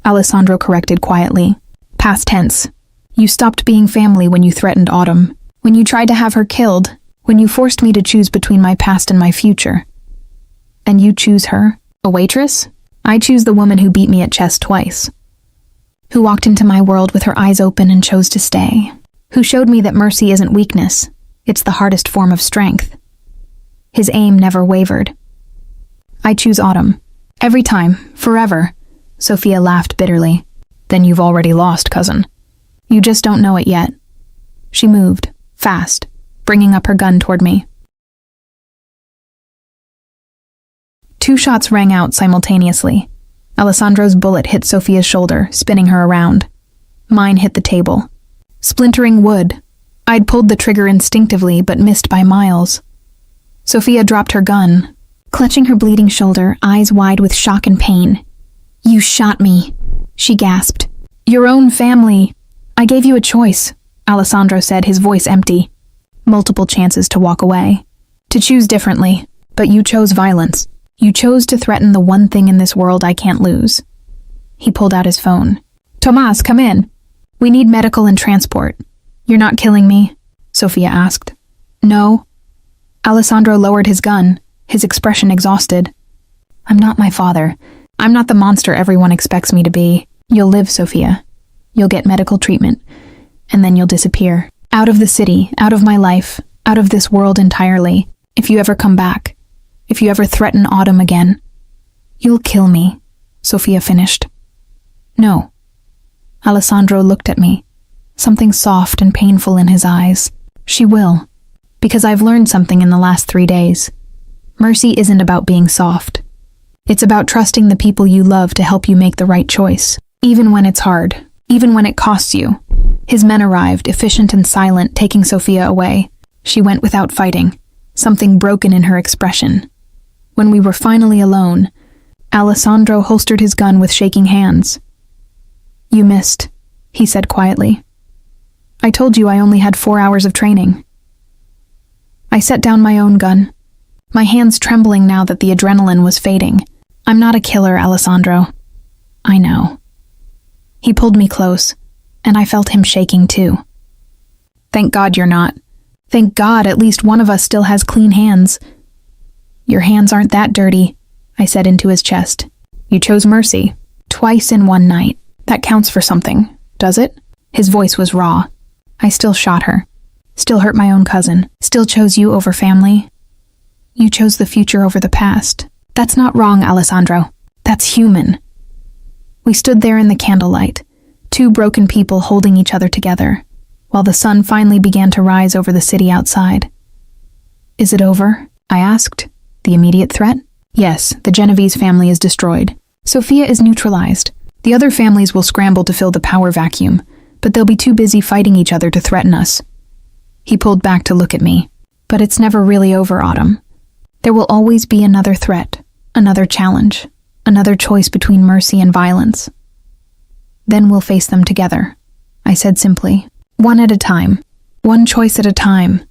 Alessandro corrected quietly. Past tense. You stopped being family when you threatened Autumn, when you tried to have her killed, when you forced me to choose between my past and my future. And you choose her, a waitress? I choose the woman who beat me at chess twice. Who walked into my world with her eyes open and chose to stay. Who showed me that mercy isn't weakness, it's the hardest form of strength. His aim never wavered. I choose Autumn. Every time, forever. Sophia laughed bitterly. Then you've already lost, cousin. You just don't know it yet. She moved, fast, bringing up her gun toward me. 2 shots rang out simultaneously. Alessandro's bullet hit Sophia's shoulder, spinning her around. Mine hit the table. Splintering wood. I'd pulled the trigger instinctively, but missed by miles. Sophia dropped her gun, clutching her bleeding shoulder, eyes wide with shock and pain. You shot me, she gasped. Your own family. I gave you a choice, Alessandro said, his voice empty. Multiple chances to walk away, to choose differently, but you chose violence. You chose to threaten the one thing in this world I can't lose. He pulled out his phone. Tomas, come in. We need medical and transport. You're not killing me? Sophia asked. No. Alessandro lowered his gun, his expression exhausted. I'm not my father. I'm not the monster everyone expects me to be. You'll live, Sophia. You'll get medical treatment, and then you'll disappear. Out of the city, out of my life, out of this world entirely. If you ever come back. If you ever threaten Autumn again. You'll kill me, Sophia finished. No. Alessandro looked at me, something soft and painful in his eyes. She will, because I've learned something in the last 3 days. Mercy isn't about being soft. It's about trusting the people you love to help you make the right choice, even when it's hard, even when it costs you. His men arrived, efficient and silent, taking Sophia away. She went without fighting, something broken in her expression. When we were finally alone, Alessandro holstered his gun with shaking hands. You missed, he said quietly. I told you I only had 4 hours of training. I set down my own gun, my hands trembling now that the adrenaline was fading. I'm not a killer, Alessandro. I know. He pulled me close, and I felt him shaking too. Thank God you're not. Thank God at least one of us still has clean hands. Your hands aren't that dirty, I said into his chest. You chose mercy. Twice in one night. That counts for something, does it? His voice was raw. I still shot her. Still hurt my own cousin. Still chose you over family. You chose the future over the past. That's not wrong, Alessandro. That's human. We stood there in the candlelight, two broken people holding each other together, while the sun finally began to rise over the city outside. Is it over? I asked. The immediate threat? Yes, the Genovese family is destroyed. Sophia is neutralized. The other families will scramble to fill the power vacuum, but they'll be too busy fighting each other to threaten us. He pulled back to look at me. But it's never really over, Autumn. There will always be another threat, another challenge, another choice between mercy and violence. Then we'll face them together, I said simply. One at a time. One choice at a time.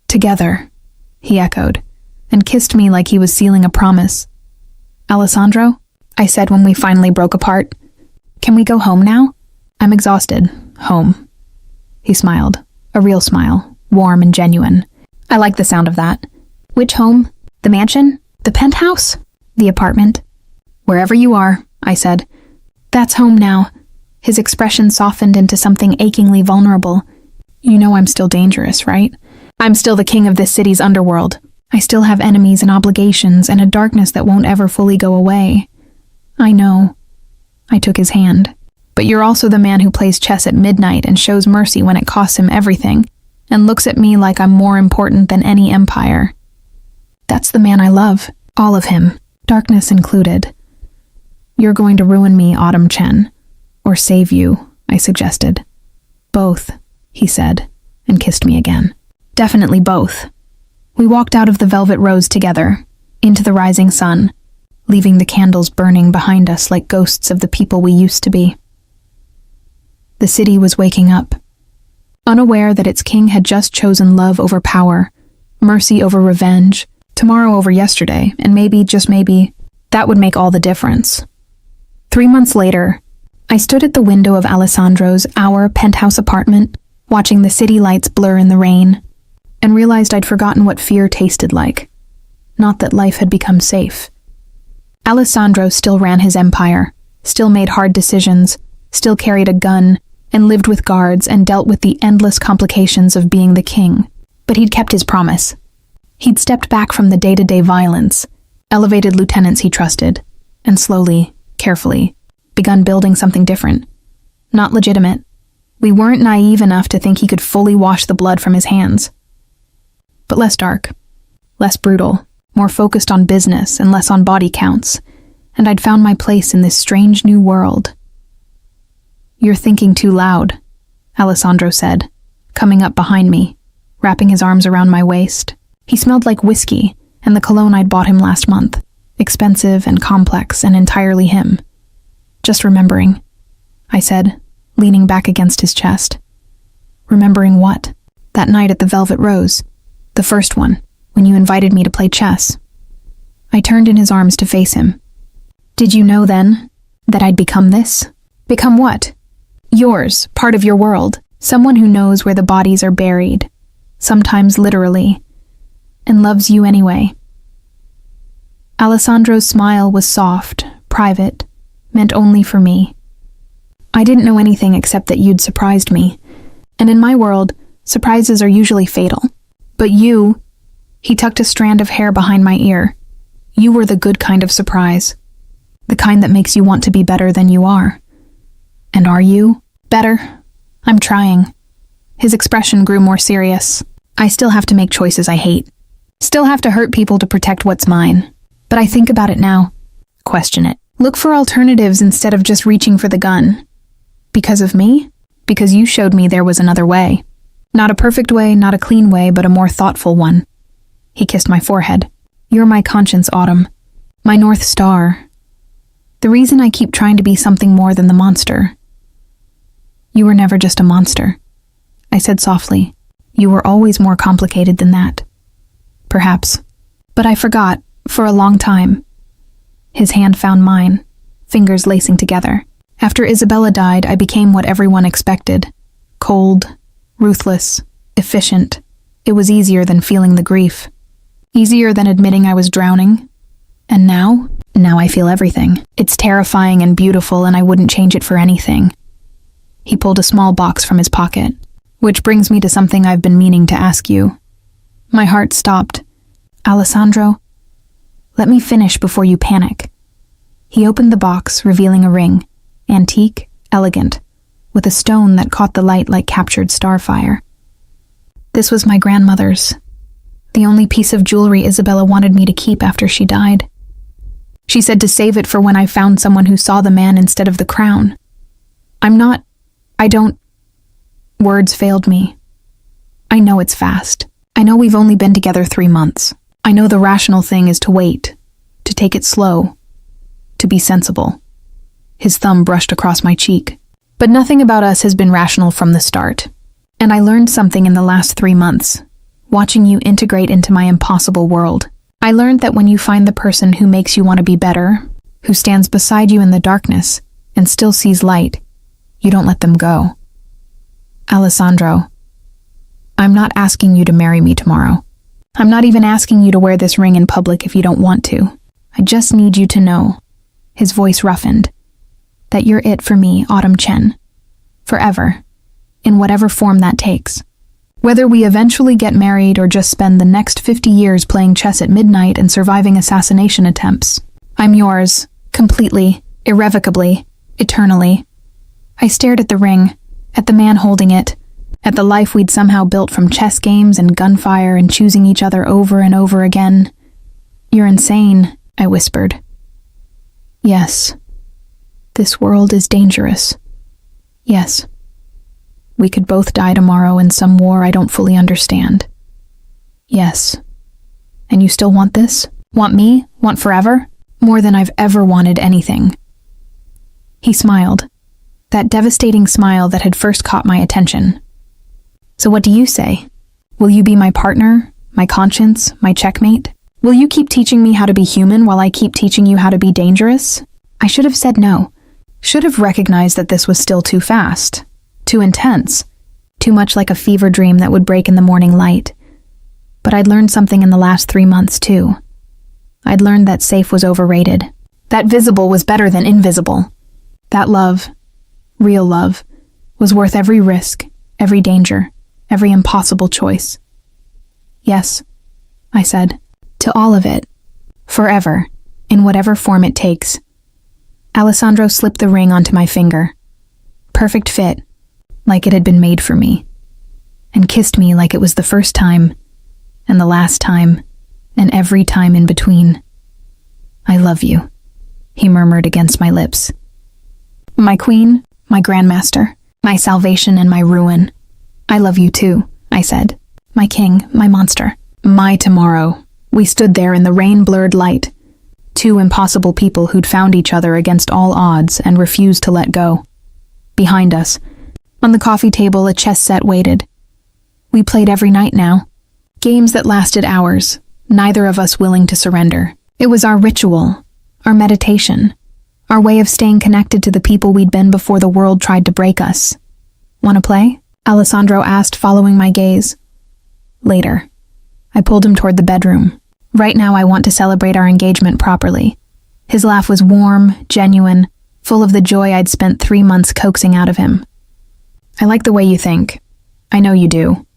Together, he echoed, and kissed me like he was sealing a promise. Alessandro, I said when we finally broke apart, can we go home now? I'm exhausted. Home. He smiled, a real smile, warm and genuine. I like the sound of that. Which home? The mansion? The penthouse? The apartment? Wherever you are, I said. That's home now. His expression softened into something achingly vulnerable. You know I'm still dangerous, right? I'm still the king of this city's underworld. I still have enemies and obligations and a darkness that won't ever fully go away. I know. I took his hand. But you're also the man who plays chess at midnight and shows mercy when it costs him everything, and looks at me like I'm more important than any empire. That's the man I love. All of him. Darkness included. You're going to ruin me, Autumn Chen. Or save you, I suggested. Both, he said, and kissed me again. Definitely both. We walked out of the Velvet Rose together, into the rising sun, leaving the candles burning behind us like ghosts of the people we used to be. The city was waking up, unaware that its king had just chosen love over power, mercy over revenge, tomorrow over yesterday, and maybe, just maybe, that would make all the difference. 3 months later, I stood at the window of Alessandro's our penthouse apartment, watching the city lights blur in the rain, and realized I'd forgotten what fear tasted like. Not that life had become safe. Alessandro still ran his empire, still made hard decisions, still carried a gun, and lived with guards and dealt with the endless complications of being the king. But he'd kept his promise. He'd stepped back from the day-to-day violence, elevated lieutenants he trusted, and slowly, carefully, begun building something different. Not legitimate. We weren't naive enough to think he could fully wash the blood from his hands. But less dark, less brutal, more focused on business and less on body counts, and I'd found my place in this strange new world. You're thinking too loud, Alessandro said, coming up behind me, wrapping his arms around my waist. He smelled like whiskey and the cologne I'd bought him last month, expensive and complex and entirely him. Just remembering, I said, leaning back against his chest. Remembering what? That night at the Velvet Rose, the first one, when you invited me to play chess. I turned in his arms to face him. Did you know then that I'd become this? Become what? Yours, part of your world, someone who knows where the bodies are buried, sometimes literally, and loves you anyway. Alessandro's smile was soft, private, meant only for me. I didn't know anything except that you'd surprised me, and in my world, surprises are usually fatal. But you, he tucked a strand of hair behind my ear, you were the good kind of surprise, the kind that makes you want to be better than you are. And are you better? I'm trying. His expression grew more serious. I still have to make choices I hate. Still have to hurt people to protect what's mine. But I think about it now. Question it. Look for alternatives instead of just reaching for the gun. Because of me? Because you showed me there was another way. Not a perfect way, not a clean way, but a more thoughtful one. He kissed my forehead. You're my conscience, Autumn. My North Star. The reason I keep trying to be something more than the monster. You were never just a monster, I said softly. You were always more complicated than that. Perhaps. But I forgot, for a long time. His hand found mine, fingers lacing together. After Isabella died, I became what everyone expected. Cold, ruthless, efficient. It was easier than feeling the grief. Easier than admitting I was drowning. And now I feel everything. It's terrifying and beautiful, and I wouldn't change it for anything. He pulled a small box from his pocket. Which brings me to something I've been meaning to ask you. My heart stopped. Alessandro, let me finish before you panic. He opened the box, revealing a ring, antique, elegant, with a stone that caught the light like captured starfire. This was my grandmother's, the only piece of jewelry Isabella wanted me to keep after she died. She said to save it for when I found someone who saw the man instead of the crown. Words failed me. I know it's fast. I know we've only been together 3 months. I know the rational thing is to wait, to take it slow, to be sensible. His thumb brushed across my cheek. But nothing about us has been rational from the start. And I learned something in the last 3 months, watching you integrate into my impossible world. I learned that when you find the person who makes you want to be better, who stands beside you in the darkness and still sees light, you don't let them go. Alessandro, I'm not asking you to marry me tomorrow. I'm not even asking you to wear this ring in public if you don't want to. I just need you to know, his voice roughened, that you're it for me, Autumn Chen. Forever. In whatever form that takes. Whether we eventually get married or just spend the next 50 years playing chess at midnight and surviving assassination attempts, I'm yours, completely, irrevocably, eternally. I stared at the ring, at the man holding it, at the life we'd somehow built from chess games and gunfire and choosing each other over and over again. You're insane, I whispered. Yes. This world is dangerous. Yes. We could both die tomorrow in some war I don't fully understand. Yes. And you still want this? Want me? Want forever? More than I've ever wanted anything. He smiled. That devastating smile that had first caught my attention. So what do you say? Will you be my partner, my conscience, my checkmate? Will you keep teaching me how to be human while I keep teaching you how to be dangerous? I should have said no. Should have recognized that this was still too fast, too intense, too much like a fever dream that would break in the morning light. But I'd learned something in the last 3 months, too. I'd learned that safe was overrated. That visible was better than invisible. That love, real love, was worth every risk, every danger, every impossible choice. Yes, I said, to all of it, forever, in whatever form it takes. Alessandro slipped the ring onto my finger. Perfect fit, like it had been made for me, and kissed me like it was the first time, and the last time, and every time in between. I love you, he murmured against my lips. My queen, my grandmaster, my salvation and my ruin. I love you too, I said. My king, my monster, my tomorrow. We stood there in the rain-blurred light, 2 impossible people who'd found each other against all odds and refused to let go. Behind us, on the coffee table, a chess set waited. We played every night now. Games that lasted hours, neither of us willing to surrender. It was our ritual, our meditation, our way of staying connected to the people we'd been before the world tried to break us. Want to play? Alessandro asked, following my gaze. Later. I pulled him toward the bedroom. Right now I want to celebrate our engagement properly. His laugh was warm, genuine, full of the joy I'd spent 3 months coaxing out of him. I like the way you think. I know you do.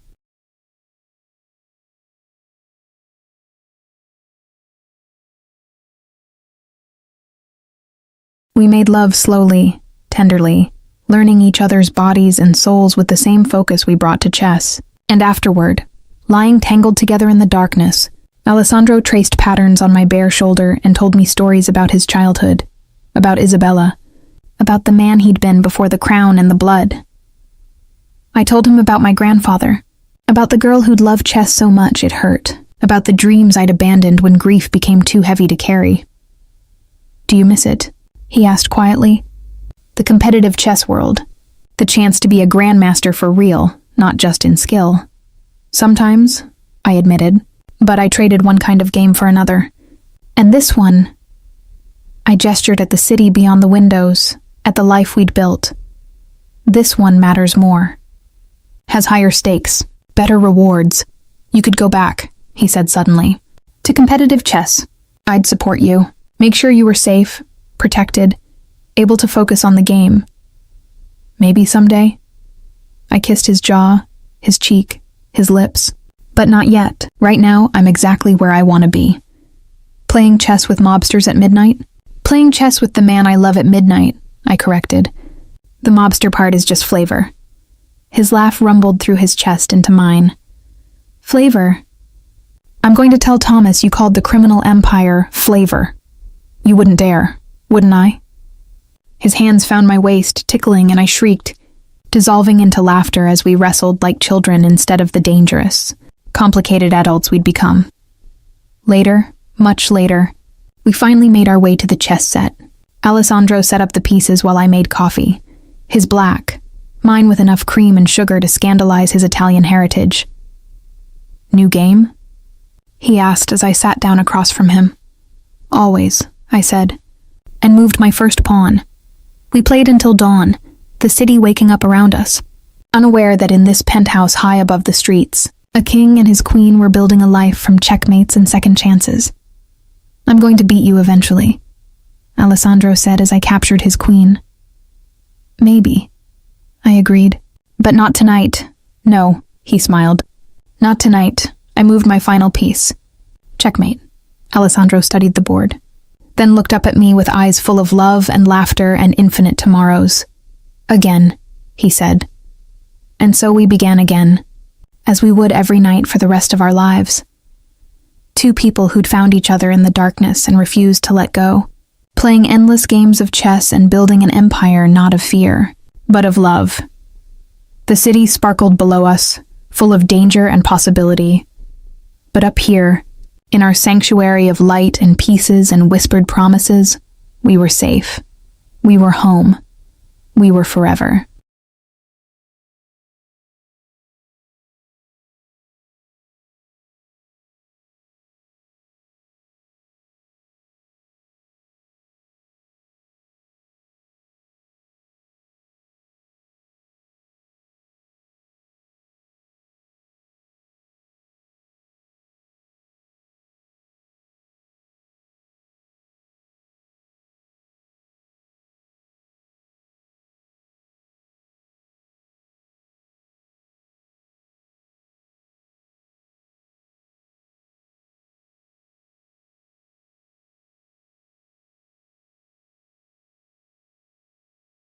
We made love slowly, tenderly, learning each other's bodies and souls with the same focus we brought to chess. And afterward, lying tangled together in the darkness, Alessandro traced patterns on my bare shoulder and told me stories about his childhood, about Isabella, about the man he'd been before the crown and the blood. I told him about my grandfather, about the girl who'd loved chess so much it hurt, about the dreams I'd abandoned when grief became too heavy to carry. Do you miss it? He asked quietly. The competitive chess world. The chance to be a grandmaster for real, not just in skill. Sometimes, I admitted, but I traded one kind of game for another. And this one, I gestured at the city beyond the windows, at the life we'd built. This one matters more. Has higher stakes, better rewards. You could go back, he said suddenly. To competitive chess. I'd support you. Make sure you were safe, protected, able to focus on the game. Maybe someday. I kissed his jaw, his cheek, his lips. But not yet. Right now, I'm exactly where I want to be. Playing chess with mobsters at midnight? Playing chess with the man I love at midnight, I corrected. The mobster part is just flavor. His laugh rumbled through his chest into mine. Flavor? I'm going to tell Thomas you called the criminal empire flavor. You wouldn't dare, wouldn't I? His hands found my waist, tickling, and I shrieked, dissolving into laughter as we wrestled like children instead of the dangerous, complicated adults we'd become. Later, much later, we finally made our way to the chess set. Alessandro set up the pieces while I made coffee. His black, mine with enough cream and sugar to scandalize his Italian heritage. New game? He asked as I sat down across from him. Always, I said, and moved my first pawn. We played until dawn, the city waking up around us, unaware that in this penthouse high above the streets, a king and his queen were building a life from checkmates and second chances. I'm going to beat you eventually, Alessandro said as I captured his queen. Maybe, I agreed. But not tonight. No, he smiled. Not tonight. I moved my final piece. Checkmate. Alessandro studied the board, then looked up at me with eyes full of love and laughter and infinite tomorrows. Again, he said. And so we began again, as we would every night for the rest of our lives. Two people who'd found each other in the darkness and refused to let go, playing endless games of chess and building an empire not of fear, but of love. The city sparkled below us, full of danger and possibility. But up here, in our sanctuary of light and pieces and whispered promises, we were safe. We were home. We were forever.